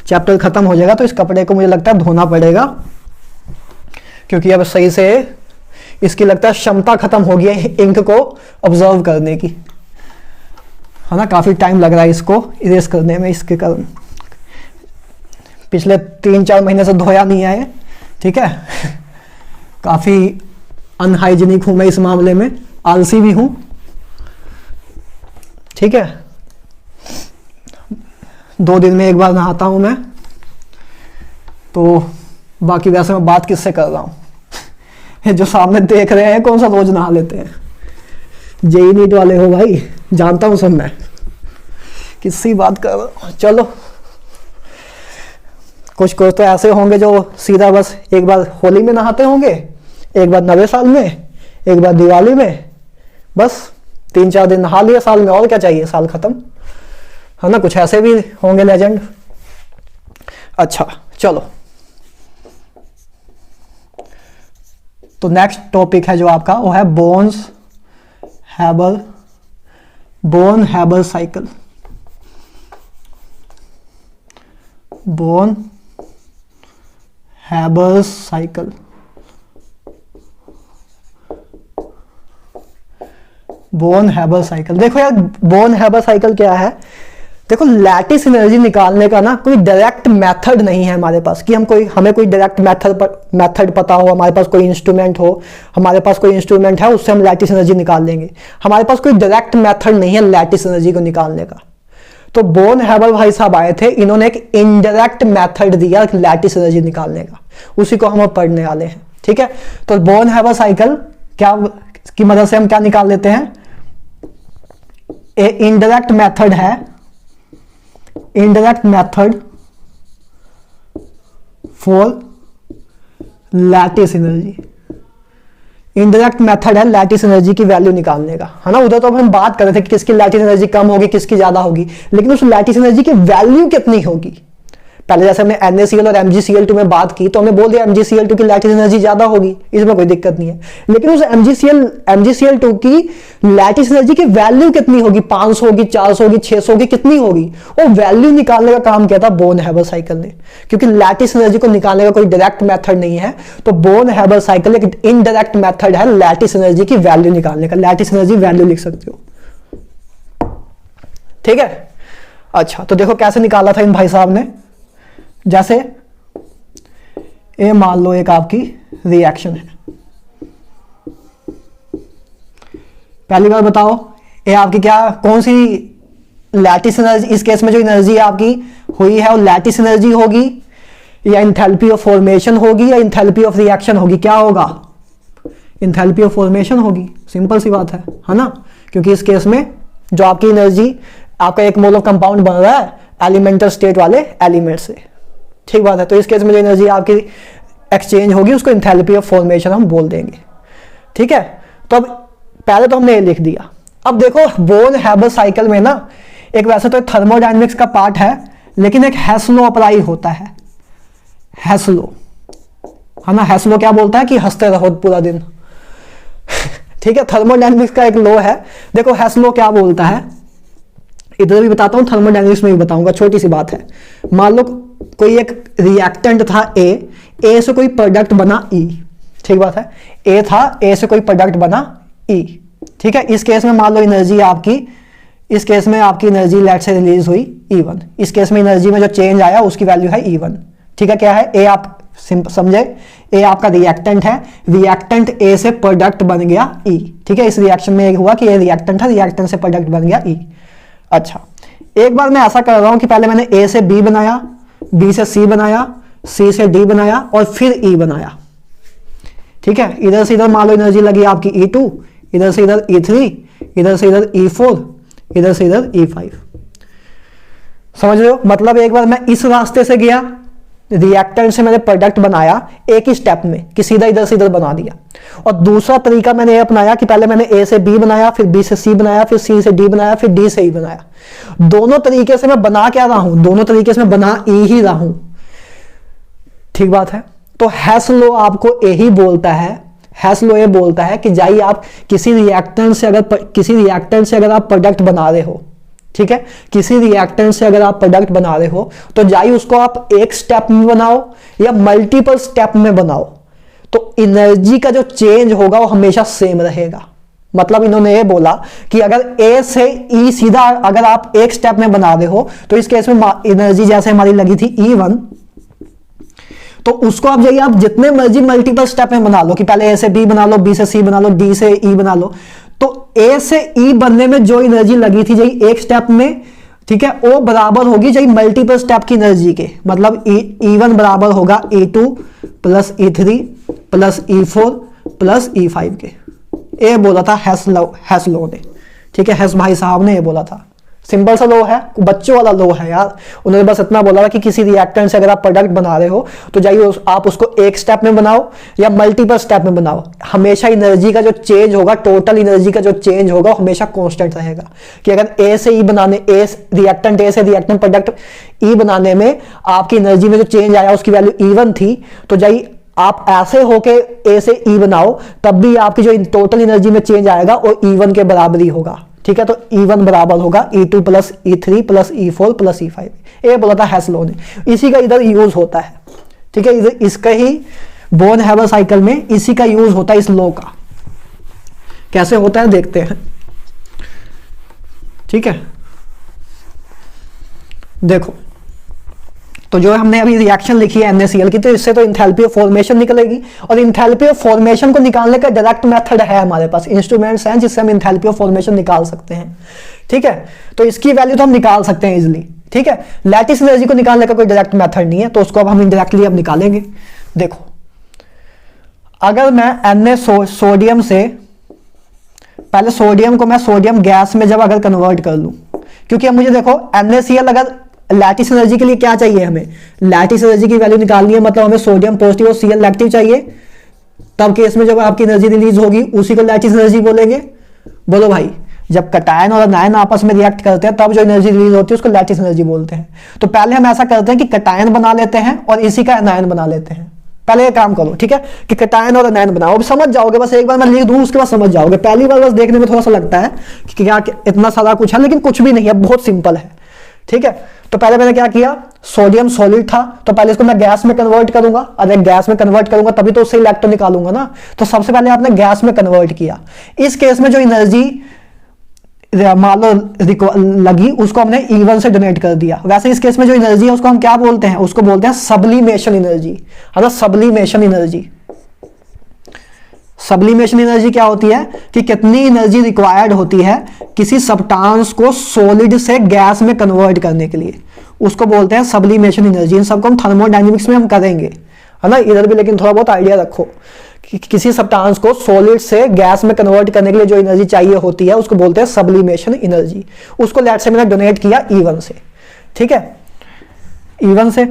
चैप्टर खत्म हो जाएगा, तो इस कपड़े को मुझे लगता है धोना पड़ेगा, क्योंकि अब सही से इसकी लगता है क्षमता खत्म हो गई है इंक को ऑब्जर्व करने की, है ना। काफी टाइम लग रहा है इसको इरेज करने में, इसके कारण पिछले 3-4 महीने से धोया नहीं है। ठीक है, काफी अनहाइजीनिक हूं मैं इस मामले में, आलसी भी हूं। ठीक है, 2 दिन में 1 बार नहाता हूं मैं, तो बाकी वैसे मैं बात किससे कर रहा हूं जो सामने देख रहे हैं कौन सा रोज नहा लेते हैं, जेई नीट वाले हो भाई, जानता हूं सब मैं, किससे बात कर रहा हूं। चलो, कुछ तो ऐसे होंगे जो सीधा बस एक बार होली में नहाते होंगे, एक बार नवे साल में, एक बार दिवाली में, बस 3-4 दिन नहा लिया साल में, और क्या चाहिए, साल खत्म, है ना। कुछ ऐसे भी होंगे लेजेंड। अच्छा चलो, तो नेक्स्ट टॉपिक है जो आपका, वो है bone Haber cycle. Bone Haber cycle. Bone Haber cycle, देखो यार, बोन हैबर साइकिल क्या है। देखो, लैटिस एनर्जी निकालने का ना कोई डायरेक्ट मेथड नहीं है हमारे पास, कि हमें कोई डायरेक्ट मेथड पता हो, हमारे पास कोई इंस्ट्रूमेंट हो, हमारे पास कोई इंस्ट्रूमेंट है उससे हम लैटिस एनर्जी निकाल लेंगे। हमारे पास कोई डायरेक्ट मेथड नहीं है लैटिस एनर्जी को निकालने का। तो बोन हैबर भाई साहब आए थे, इन्होंने एक इनडायरेक्ट मेथड दिया लैटिस एनर्जी निकालने का, उसी को हम पढ़ने वाले हैं। ठीक है, तो बोन हैबर साइकिल क्या की मदद से हम क्या निकाल लेते हैं, इनडायरेक्ट मेथड है, indirect method for lattice energy. Indirect method है लैटिस एनर्जी की वैल्यू निकालने का, है ना। उधर तो हम बात कर रहे थे कि किसकी लैटिस एनर्जी कम होगी, किसकी ज्यादा होगी, लेकिन उस लैटिस एनर्जी की वैल्यू कितनी होगी। पहले जैसे हमने NaCl और MgCl2 में बात की, तो हमने बोल दिया MgCl2 की लैटिस एनर्जी ज्यादा होगी, इसमें कोई दिक्कत नहीं है। लेकिन उस MgCl2 की लैटिस एनर्जी की वैल्यू कितनी होगी, 500 होगी, 400 होगी, 600 होगी, कितनी होगी, वो वैल्यू निकालने का काम किया था बोन हैबर साइकिल ने। क्योंकि लैटिस एनर्जी को निकालने का कोई डायरेक्ट मेथड नहीं है, तो बोन हैबर साइकिल एक इनडायरेक्ट मेथड है लैटिस एनर्जी की वैल्यू निकालने का। लैटिस एनर्जी वैल्यू लिख सकते हो, ठीक है। अच्छा, तो देखो कैसे निकाला था इन भाई साहब ने। जैसे ये मान लो एक आपकी रिएक्शन है, पहली बार बताओ ये आपकी क्या, कौन सी लैटिस एनर्जी, इस केस में जो एनर्जी आपकी हुई है वो लैटिस एनर्जी होगी या इंथैल्पी ऑफ फॉर्मेशन होगी या इंथैल्पी ऑफ रिएक्शन होगी? क्या होगा? इंथैल्पी ऑफ फॉर्मेशन होगी। सिंपल सी बात है ना? क्योंकि इस केस में जो आपकी एनर्जी, आपका एक मोल ऑफ कंपाउंड बन रहा है एलिमेंटल स्टेट वाले एलिमेंट से, ठीक बात है। तो इस केस में जो एनर्जी आपकी एक्सचेंज होगी उसको इंथैल्पी ऑफ फॉर्मेशन हम बोल देंगे, ठीक है। तो अब पहले तो हमने ये लिख दिया। अब देखो बोन हैबर साइकिल में ना एक वैसे तो थर्मोडायनेमिक्स का पार्ट है, लेकिन एक हेस लॉ अप्लाई होता है। हेस लॉ है ना? हेस लॉ क्या बोलता है कि हंसते रहो पूरा दिन ठीक है, थर्मोडायनेमिक्स का एक लॉ है। देखो हेस लॉ क्या बोलता है, इधर भी बताता हूं, थर्मोडायनेमिक्स में भी बताऊंगा। छोटी सी बात है, मान लो कोई एक रिएक्टेंट था ए से कोई प्रोडक्ट बना ई, ठीक बात है। ए था, ए से कोई प्रोडक्ट बना ई, ठीक है। इस केस में मान लो एनर्जी आपकी, इस केस में आपकी एनर्जी लेट से रिलीज हुई E1। इस केस में एनर्जी में जो चेंज आया उसकी वैल्यू है E1, ठीक है। क्या है? ए आप समझे, ए आपका रिएक्टेंट है, रिएक्टेंट ए से प्रोडक्ट बन गया ई, ठीक है। इस रिएक्शन में एक हुआ कि ये रिएक्टेंट है, रिएक्टेंट से प्रोडक्ट बन गया ई। अच्छा, एक बार मैं ऐसा कर रहा हूं कि पहले मैंने ए से बी बनाया, बी से सी बनाया, सी से डी बनाया और फिर ई बनाया, ठीक है। इधर से इधर मान लो एनर्जी लगी आपकी E2, इधर से इधर E3, इधर से इधर E4, इधर से इधर E5। समझ रहे हो? मतलब एक बार मैं इस रास्ते से गया, रिएक्टेंट से मैंने प्रोडक्ट बनाया एक ही स्टेप में कि सीधा इधर से इधर बना दिया। और दूसरा तरीका मैंने ये अपनाया कि पहले मैंने ए से बी बनाया, फिर बी से सी बनाया, फिर सी से डी बनाया, फिर डी से ई बनाया। दोनों तरीके से मैं बना क्या रहा हूं? दोनों तरीके से मैं बना ई ही रहा हूं, ठीक बात है। तो हेस लॉ आपको यही बोलता है, हेस लॉ ये बोलता है कि जाइए आप किसी रिएक्टेंट से अगर आप प्रोडक्ट बना रहे हो, ठीक है, किसी रिएक्टेंट से अगर आप प्रोडक्ट बना रहे हो तो जाइए उसको आप एक स्टेप में बनाओ या मल्टीपल स्टेप में बनाओ, तो एनर्जी का जो चेंज होगा वो हमेशा सेम रहेगा। मतलब इन्होंने ये बोला कि अगर ए से ई सीधा अगर आप एक स्टेप में बना रहे हो तो इस केस में एनर्जी जैसे हमारी लगी थी E1, तो उसको आप जाइए आप जितने मर्जी मल्टीपल स्टेप में बना लो कि पहले ए से बी बना लो, बी से सी बना लो, डी से ई बना लो, तो ए से ई बनने में जो एनर्जी लगी थी जाइए एक स्टेप में, ठीक है, वो बराबर होगी जाइए मल्टीपल स्टेप की एनर्जी के। मतलब E1 बराबर होगा E2 plus E3 plus E4 plus E5 के। ये बोला था हेस लॉ ने, ठीक है, हेस भाई साहब ने ये बोला था। सिंपल सा लॉ है, बच्चों वाला लॉ है यार। उन्होंने बस इतना बोला था कि किसी रिएक्टेंट से अगर आप प्रोडक्ट बना रहे हो तो जाइए आप उसको एक स्टेप में बनाओ या मल्टीपल स्टेप में बनाओ, हमेशा एनर्जी का जो चेंज होगा, टोटल एनर्जी का जो चेंज होगा हमेशा कांस्टेंट रहेगा। कि अगर ए से ई बनाने, रिएक्टेंट ए से रिएक्टेंट प्रोडक्ट ई बनाने में आपकी एनर्जी में जो चेंज आया उसकी वैल्यू E1 थी, तो जाइए आप ऐसे होके ए से ई बनाओ तब भी आपकी जो टोटल एनर्जी में चेंज आएगा वो E1 के बराबर ही होगा, ठीक है। तो E1 बराबर होगा E2 plus E3 plus E4 plus E5। ये बोला था हेस लॉ ने, इसी का इधर यूज होता है, ठीक है। इधर इसका ही बोन हैबर साइकिल में इसी का यूज होता है, इस लॉ का। कैसे होता है देखते हैं, ठीक है। देखो, तो जो हमने अभी रिएक्शन लिखी है NaCl की, तो इससे तो इंथैल्पी ऑफ फॉर्मेशन निकलेगी, और इंथैल्पी ऑफ फॉर्मेशन को निकालने का डायरेक्ट मेथड है, हमारे पास इंस्ट्रूमेंट्स हैं जिससे हम इंथैल्पी ऑफ फॉर्मेशन निकाल सकते हैं, ठीक है। तो इसकी वैल्यू तो हम निकाल सकते हैं इजिली, ठीक है। लैटिस एनर्जी को निकालने का कोई डायरेक्ट मेथड नहीं है, तो उसको अब हम इनडायरेक्टली अब निकालेंगे। देखो, अगर मैं सोडियम से, पहले सोडियम को मैं सोडियम गैस में जब अगर कन्वर्ट कर लूं, क्योंकि अब मुझे देखो NaCl अगर लैटिस एनर्जी के लिए क्या चाहिए, हमें लैटिस एनर्जी की वैल्यू निकालनी है, मतलब हमें सोडियम पॉजिटिव और Cl नेगेटिव चाहिए। तब केस में जब आपकी एनर्जी रिलीज होगी उसी को लैटिस एनर्जी बोलेंगे। बोलो भाई, जब कटायन और अनायन आपस में रिएक्ट करते हैं तब जो एनर्जी रिलीज होती है उसको लैटिस एनर्जी बोलते हैं। तो पहले हम ऐसा करते हैं कि कटायन बना लेते हैं और इसी का अनायन बना लेते हैं। पहले ये काम करो, ठीक है, कि कटायन और अनायन बनाओ। अब समझ जाओगे, बस एक बार मैं लिख दूं उसके बाद समझ जाओगे। पहली बार बस देखने में थोड़ा सा लगता है कि क्या इतना सारा कुछ है, लेकिन कुछ भी नहीं है, बहुत सिंपल है, ठीक है। तो पहले मैंने क्या किया, सोडियम सॉलिड था तो पहले इसको मैं गैस में कन्वर्ट करूंगा। अरे गैस में कन्वर्ट करूंगा तभी तो उससे इलेक्ट्रॉन निकालूंगा ना। तो सबसे पहले आपने गैस में कन्वर्ट किया। इस केस में जो एनर्जी मान लो लगी उसको हमने E1 से डोनेट कर दिया। वैसे इस केस में जो एनर्जी है उसको हम क्या बोलते हैं, उसको बोलते हैं सब्लिमेशन एनर्जी, है ना, सब्लिमेशन एनर्जी। सब्लिमेशन एनर्जी क्या होती है कि कितनी एनर्जी रिक्वायर्ड होती है किसी सब्सटेंस को सॉलिड से गैस में कन्वर्ट करने के लिए, उसको बोलते हैं सब्लिमेशन एनर्जी। इन सबको हम थर्मोडायनेमिक्स में हम करेंगे, है ना, इधर भी, लेकिन थोड़ा बहुत आइडिया रखो कि किसी सब्सटेंस को सॉलिड से गैस में कन्वर्ट करने के लिए जो एनर्जी चाहिए होती है उसको बोलते हैं सब्लिमेशन एनर्जी। उसको लेट से मैंने डोनेट किया E1 से, ठीक है, E1 से।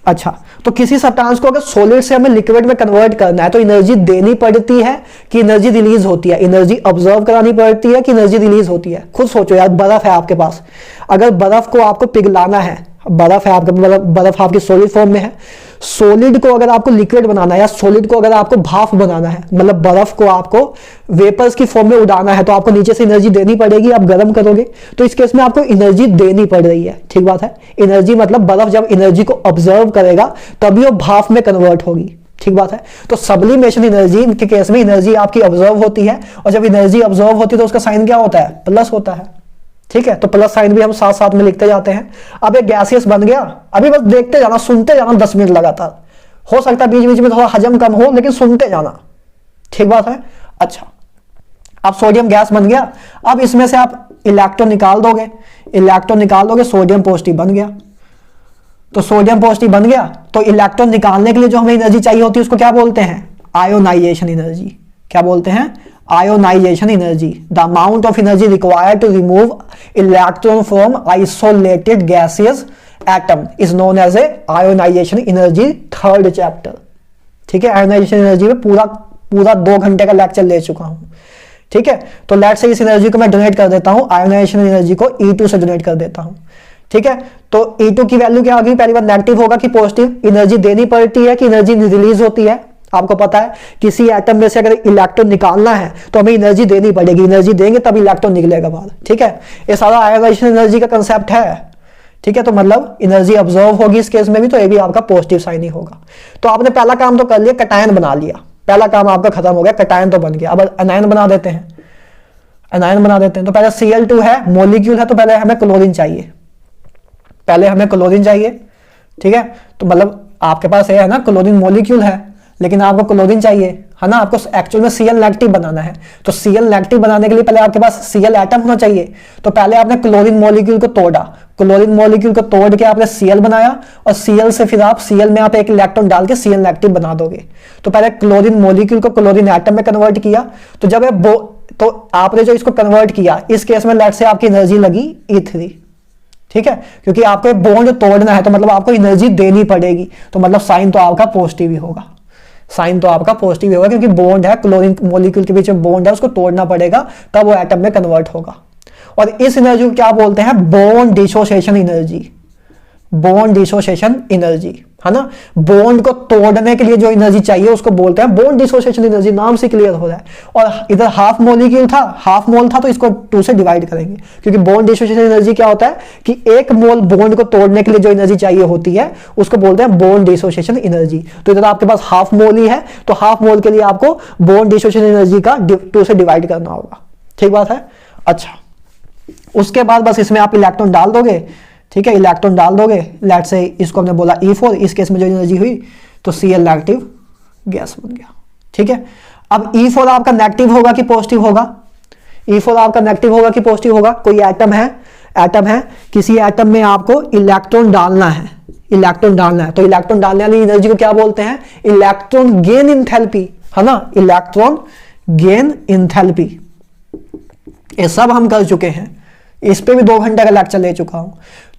अच्छा, तो किसी सब्सटेंस को अगर सॉलिड से हमें लिक्विड में कन्वर्ट करना है तो एनर्जी देनी पड़ती है कि एनर्जी रिलीज होती है, एनर्जी ऑब्जर्व करानी पड़ती है कि एनर्जी रिलीज होती है। खुद सोचो यार, बर्फ है आपके पास, अगर बर्फ को आपको पिघलाना है, बर्फ है आपके, बर्फ आपकी सॉलिड फॉर्म में है, सॉलिड को अगर आपको लिक्विड बनाना है या सॉलिड को अगर आपको भाप बनाना है, मतलब बर्फ को आपको वेपर्स की फॉर्म में उड़ाना है, तो आपको नीचे से एनर्जी देनी पड़ेगी, आप गर्म करोगे, तो इस केस में आपको एनर्जी देनी पड़ रही है, ठीक बात है। एनर्जी मतलब बर्फ जब एनर्जी को ऑब्जर्व करेगा तभी वो भाप में कन्वर्ट होगी, ठीक बात है। तो सब्लिमेशन एनर्जी के केस में एनर्जी आपकी ऑब्जर्व होती है, और जब एनर्जी ऑब्जर्व होती है तो उसका साइन क्या होता है, प्लस होता है, ठीक है। तो प्लस साइन भी हम साथ साथ में लिखते जाते हैं। अब एक गैसियस बन गया, अभी बस देखते जाना, सुनते जाना 10 मिनट लगातार, हो सकता है बीच बीच में थोड़ा हजम कम हो, लेकिन सुनते जाना, ठीक बात है। अच्छा, अब सोडियम गैस बन गया, अब इसमें से आप इलेक्ट्रॉन निकाल दोगे, इलेक्ट्रॉन निकाल दोगे, सोडियम पॉजिटिव बन गया। तो सोडियम पॉजिटिव बन गया, तो इलेक्ट्रॉन निकालने के लिए जो हमें एनर्जी चाहिए होती है उसको क्या बोलते हैं, आयोनाइजेशन एनर्जी। क्या बोलते हैं, ionisation energy. The amount of energy required to remove electron from isolated gaseous atom is known as a ionisation energy, third chapter, ठीक है। आयोनाइजेशन एनर्जी में पूरा 2 घंटे का लेक्चर ले चुका हूं, ठीक है। तो लेट से इस एनर्जी को मैं डोनेट कर देता हूं, आयोनाइजेशन एनर्जी को E2 से डोनेट कर देता हूं, ठीक है। तो E2 की वैल्यू क्या होगी, पहली बार नेगेटिव होगा कि पॉजिटिव। एनर्जी देनी पड़ती है कि एनर्जी रिलीज होती है, आपको पता है किसी एटम में से अगर इलेक्ट्रॉन निकालना है तो हमें एनर्जी देनी पड़ेगी, एनर्जी देंगे तब इलेक्ट्रॉन निकलेगा बाहर, ठीक है। ये सारा आयोनाइजेशन एनर्जी का कंसेप्ट है, ठीक है। तो मतलब एनर्जी ऑब्जर्व होगी इस केस में भी, तो ये भी आपका पॉजिटिव साइन ही होगा। तो आपने पहला काम तो कर लिया, कटायन बना लिया, पहला काम आपका खत्म हो गया, कटायन तो बन गया। अब एनायन बना देते हैं, एनायन बना देते हैं। तो पहले Cl2 है, मॉलिक्यूल है, तो पहले हमें क्लोरीन चाहिए, पहले हमें क्लोरीन चाहिए, ठीक है। तो मतलब आपके पास है ना, क्लोरीन मॉलिक्यूल है, लेकिन आपको क्लोरीन चाहिए, है ना, आपको एक्चुअल में Cl नेगेटिव बनाना है। तो Cl नेगेटिव बनाने के लिए पहले आपके पास Cl एटम होना चाहिए। तो पहले आपने क्लोरीन मॉलिक्यूल को तोड़ा, क्लोरीन मॉलिक्यूल को तोड़ के आपने Cl बनाया, और Cl से फिर आप Cl में आप एक इलेक्ट्रॉन डाल के Cl नेगेटिव बना दोगे। तो पहले क्लोरीन मॉलिक्यूल को क्लोरीन एटम में कन्वर्ट किया, तो जब तो आपने जो इसको कन्वर्ट किया, इस केस में लेट से आपकी एनर्जी लगी E3, ठीक है, क्योंकि आपको बॉन्ड तोड़ना है तो मतलब आपको एनर्जी देनी पड़ेगी, तो मतलब साइन तो आपका पॉजिटिव ही होगा, साइन तो आपका पॉजिटिव ही होगा, क्योंकि बॉन्ड है, क्लोरीन मॉलिक्यूल के बीच में बॉन्ड है, उसको तोड़ना पड़ेगा तब वो एटम में कन्वर्ट होगा। और इस एनर्जी को क्या बोलते हैं, bond dissociation energy, bond dissociation energy, है ना। बॉन्ड को तोड़ने के लिए जो एनर्जी चाहिए उसको बोलते हैं बॉन्ड डिसोसिएशन एनर्जी, नाम से क्लियर हो रहा है। और इधर हाफ मॉलिक्यूल था, हाफ मोल था, तो इसको 2 से डिवाइड करेंगे, क्योंकि बॉन्ड डिसोसिएशन एनर्जी क्या होता है कि 1 मोल बॉन्ड को तोड़ने के लिए जो एनर्जी चाहिए होती है उसको बोलते हैं बॉन्ड डिसोसिएशन एनर्जी। तो इधर आपके पास हाफ मोल ही है, तो हाफ मोल के लिए आपको बॉन्ड डिसोसिएशन एनर्जी का 2 से डिवाइड करना होगा, ठीक बात है। अच्छा, उसके बाद बस इसमें आप इलेक्ट्रॉन डाल दोगे, ठीक है, इलेक्ट्रॉन डाल दोगे, लेट से इसको हमने बोला E4, इस केस में जो एनर्जी हुई तो Cl नेगेटिव गैस बन गया, ठीक है। अब E4 आपका नेगेटिव होगा कि पॉजिटिव होगा, E4 आपका नेगेटिव होगा कि पॉजिटिव होगा। कोई एटम है, किसी एटम में आपको इलेक्ट्रॉन डालना है, इलेक्ट्रॉन डालना है, तो इलेक्ट्रॉन डालने वाली एनर्जी को क्या बोलते हैं, इलेक्ट्रॉन गेन एंथैल्पी, है ना, इलेक्ट्रॉन गेन एंथैल्पी। ये सब हम कर चुके हैं, इस पे भी 2 घंटे का लेक्चर ले चुका हूं।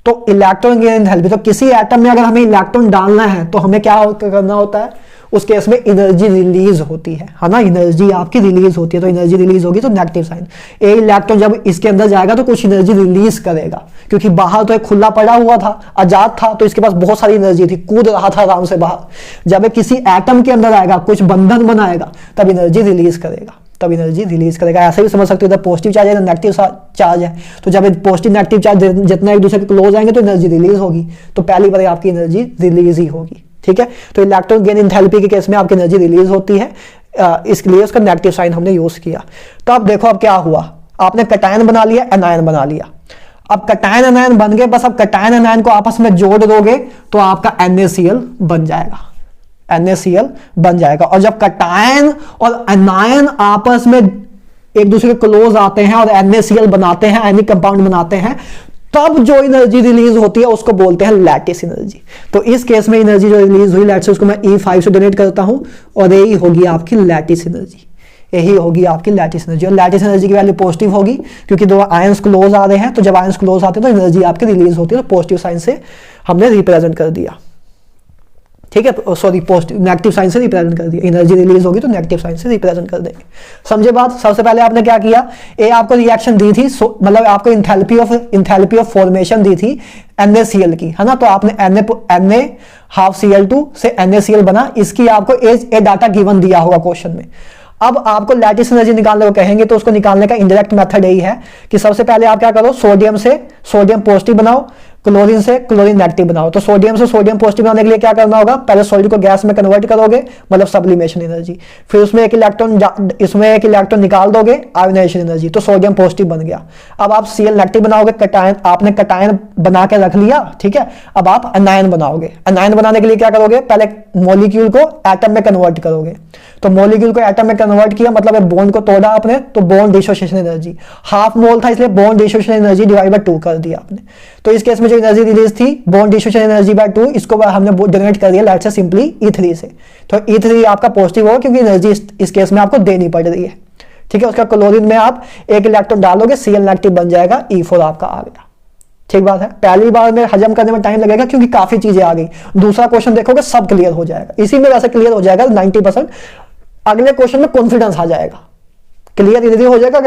तो इलेक्ट्रॉन गेन एंथैल्पी, तो किसी एटम में अगर हमें इलेक्ट्रॉन डालना है तो हमें क्या करना होता है, उस केस में एनर्जी रिलीज होती है ना, एनर्जी आपकी रिलीज होती है। तो एनर्जी रिलीज होगी तो नेगेटिव साइन, ए इलेक्ट्रॉन जब इसके अंदर जाएगा तो कुछ एनर्जी रिलीज करेगा, क्योंकि बाहर तो एक खुला पड़ा हुआ था, आजाद था, तो इसके पास बहुत सारी एनर्जी थी, कूद रहा था आराम से बाहर। जब किसी एटम के अंदर आएगा, कुछ बंधन बनाएगा, तब एनर्जी रिलीज करेगा, तब एनर्जी रिलीज करेगा। ऐसे भी समझ सकते हो, इधर पॉजिटिव चार्ज है, नेगेटिव चार्ज है, तो जब पॉजिटिव नेगेटिव चार्ज जितना एक दूसरे के क्लोज आएंगे तो एनर्जी रिलीज होगी, तो पहली बार आपकी एनर्जी रिलीज ही होगी, ठीक है। तो इलेक्ट्रॉन गेन एंथैल्पी के केस में आपकी एनर्जी रिलीज होती है, इसके लिए उसका नेगेटिव साइन हमने यूज किया। तो अब देखो अब क्या हुआ, आपने कटायन बना लिया, एनायन बना लिया। अब कटायन एनायन बन गए, बस अब कटायन एनायन को आपस में जोड़ दोगे तो आपका NaCl बन जाएगा, NaCl बन जाएगा। और जब कटायन और एनायन आपस में एक दूसरे के क्लोज आते हैं और NaCl बनाते हैं, आयनिक कंपाउंड बनाते हैं, तब जो एनर्जी रिलीज होती है उसको बोलते हैं लैटिस एनर्जी। तो इस केस में एनर्जी जो रिलीज हुई, लेट्स से उसको मैं E5 से डोनेट करता हूं और यही होगी आपकी लैटिस एनर्जी, यही होगी आपकी लैटिस एनर्जी। और लैटिस एनर्जी की वैल्यू पॉजिटिव होगी क्योंकि दो आयंस क्लोज आ रहे हैं, तो जब आयंस क्लोज आते हैं तो एनर्जी आपकी रिलीज होती है, तो पॉजिटिव साइन से हमने रिप्रेजेंट कर दिया, ठीक है, सॉरी पॉजिटिव नेगेटिव साइन से रिप्रेजेंट कर दिया। एनर्जी रिलीज होगी तो नेगेटिव साइन से रिप्रेजेंट कर देंगे। समझे बात? सबसे पहले आपने क्या किया, ए आपको रिएक्शन दी थी, मतलब आपको इंथैल्पी ऑफ फॉर्मेशन दी थी NaCl की, है ना, तो आपने Na12Cl2 से NaCl बना, इसकी आपको ए डाटा गिवन दिया होगा क्वेश्चन में। अब आपको लैटिस एनर्जी निकालने को कहेंगे, तो उसको निकालने का इंडायरेक्ट मेथड यही है कि सबसे पहले आप क्या करो, सोडियम से सोडियम पॉजिटिव बनाओ, क्लोरीन से क्लोरीन नेगेटिव बनाओ। तो सोडियम से सोडियम पॉजिटिव बनाने के लिए क्या करना होगा, पहले सॉलिड को गैस में कन्वर्ट करोगे, मतलब सब्लिमेशन एनर्जी, फिर उसमें एक इलेक्ट्रॉन निकाल दोगे, आयोनाइजेशन एनर्जी, तो सोडियम पॉजिटिव बन गया। अब आप Cl नेगेटिव बनाओगे, कटायन, आपने कटायन बना के रख लिया, ठीक है। अब आप एनायन बनाओगे, एनायन बनाने के लिए क्या करोगे, पहले मॉलिक्यूल को एटम में कन्वर्ट करोगे। तो मॉलिक्यूल को एटम में कन्वर्ट किया, मतलब बॉन्ड को तोड़ा आपने, तो bond dissociation energy half mole था, इसलिए bond dissociation energy divide by 2 कर दिया आपने। तो इस केस में जो एनर्जी रिलीज थी बॉन्ड डिसोसिएशन एनर्जी बाय 2, इसको हमने जनरेट कर दिया लेट्स से सिंपली E3 से। तो E3 आपका पॉजिटिव होगा क्योंकि एनर्जी इस केस में आपको देनी पड़ रही है, ठीक है। उसका क्लोरीन में आप एक इलेक्ट्रॉन डालोगे, Cl नेगेटिव बन जाएगा, E4 आपका आ गया, ठीक बात है। पहली बार में हजम करने में टाइम लगेगा क्योंकि काफी चीजें आ गई, दूसरा क्वेश्चन देखोगे सब क्लियर हो जाएगा, इसी में वैसे क्लियर हो जाएगा 90%, अगले क्वेश्चन में कॉन्फिडेंस आ जाएगा, क्लियर इधर हो जाएगा,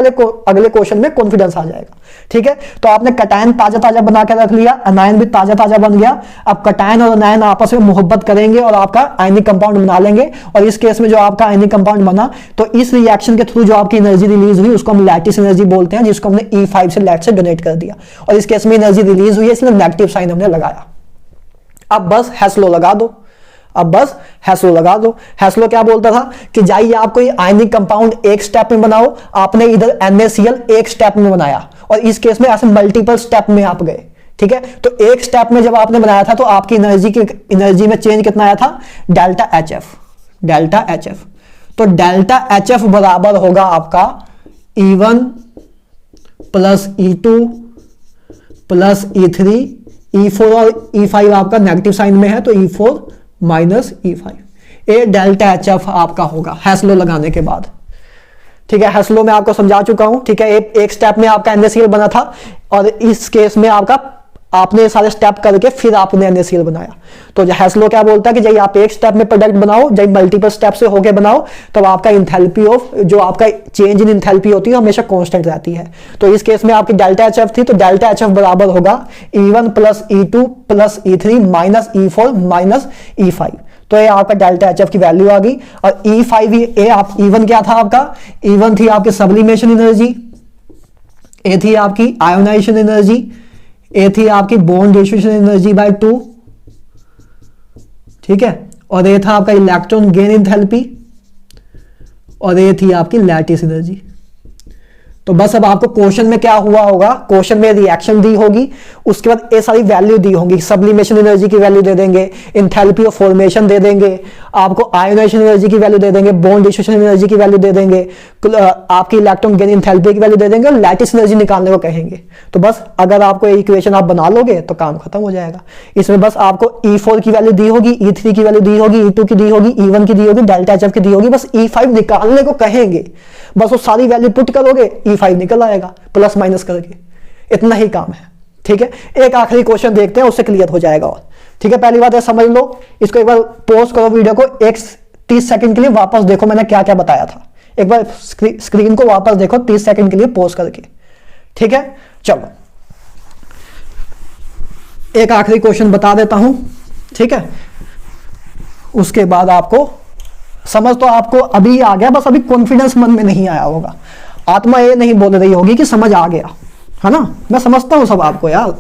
अगले क्वेश्चन में कॉन्फिडेंस आ जाएगा, ठीक है। तो आपने कटायन ताजा ताजा बना के रख लिया, अनायन भी ताजा ताजा बन गया। अब कटायन और अनायन आपस में मोहब्बत करेंगे और आपका आयनिक कंपाउंड बना लेंगे, और इस केस में जो आपका आयनिक कंपाउंड बना, तो इस रिएक्शन के थ्रू जो आपकी एनर्जी रिलीज हुई उसको हम लैटिस एनर्जी बोलते हैं, जिसको हमने E5 से लैट से डोनेट कर दिया, और इस केस में एनर्जी रिलीज हुई है इसलिए नेगेटिव साइन हमने लगाया। अब बस हेस्लो लगा दो, अब बस हेस्लो लगा दो। हेस्लो क्या बोलता था कि जाइए आप कोई आयनिक कंपाउंड एक स्टेप में बनाओ, आपने इधर NaCl एक स्टेप में बनाया, और इस केस में ऐसे मल्टीपल स्टेप में आप गए, ठीक है। तो एक स्टेप में जब आपने बनाया था तो आपकी एनर्जी में चेंज कितना आया था, डेल्टा HF। तो डेल्टा HF बराबर होगा आपका E1 plus E2 plus E3, E4 और E5 आपका नेगेटिव साइन में है, तो E4 माइनस E5, ए डेल्टा HF आपका होगा हेस्लो लगाने के बाद, ठीक है। हेस्लो में आपको समझा चुका हूं, ठीक है। एक स्टेप में आपका NaCl बना था, और इस केस में आपने सारे स्टेप करके फिर आपने NaCl बनाया। तो हेस्लो क्या बोलता है कि जब आप एक स्टेप में प्रोडक्ट बनाओ, जब मल्टीपल स्टेप से होके बनाओ, तब आपका इंथैल्पी ऑफ जो आपका चेंज इन इंथैल्पी होती है हमेशा कांस्टेंट रहती है। तो इस केस में आपकी डेल्टा HF थी, तो डेल्टा HF बराबर होगा E1 plus E2 plus E3 minus E4 minus E5। तो ये आपका डेल्टा HF की वैल्यू आ गई। और E1 क्या था आपका, E1 थी आपकी सब्लिमेशन एनर्जी, ए थी आपकी आयोनाइजेशन एनर्जी, ए थी आपकी बॉन्ड डिसोसिएशन एनर्जी बाय 2, ठीक है, और ये था आपका इलेक्ट्रॉन गेन एंथैल्पी, और ये थी आपकी लैटिस एनर्जी। तो बस अब आपको क्वेश्चन में क्या हुआ होगा, क्वेश्चन में रिएक्शन दी होगी, उसके बाद ये सारी वैल्यू दी होगी, सब्लिमेशन एनर्जी की वैल्यू दे देंगे, एंथैल्पी ऑफ फॉर्मेशन दे देंगे, आपको आयोनाइजेशन एनर्जी की वैल्यू दे देंगे, बॉन्ड डिसोसिएशन एनर्जी की वैल्यू दे देंगे, आपकी इलेक्ट्रॉन गेन एंथैल्पी की वैल्यू दे देंगे, और लैटिस एनर्जी निकालने को कहेंगे। तो बस अगर आपको ये इक्वेशन आप बना लोगे तो काम खत्म हो जाएगा। इसमें बस आपको E4 की वैल्यू दी होगी, E3 की वैल्यू दी होगी, E2 की दी होगी, E1 की दी होगी, डेल्टा HF की दी होगी, बस E5 निकालने को कहेंगे, बस वो सारी वैल्यू पुट करोगे, E5 निकल आएगा प्लस माइनस करके, इतना ही काम है, ठीक है। एक आखिरी क्वेश्चन देखते हैं, उससे क्लियर हो जाएगा, और ठीक है। पहली बात है समझ लो, इसको एक बार पॉज करो वीडियो को, 30 सेकंड के लिए वापस देखो मैंने क्या क्या बताया था, एक बार स्क्रीन को वापस देखो 30 सेकंड के लिए पॉज करके, ठीक है। चलो एक आखिरी क्वेश्चन बता देता हूं, ठीक है, उसके बाद आपको समझ तो आपको अभी आ गया, बस अभी कॉन्फिडेंस मन में नहीं आया होगा, आत्मा ये नहीं बोल रही होगी कि समझ आ गया, है ना। मैं समझता हूं सब आपको यार,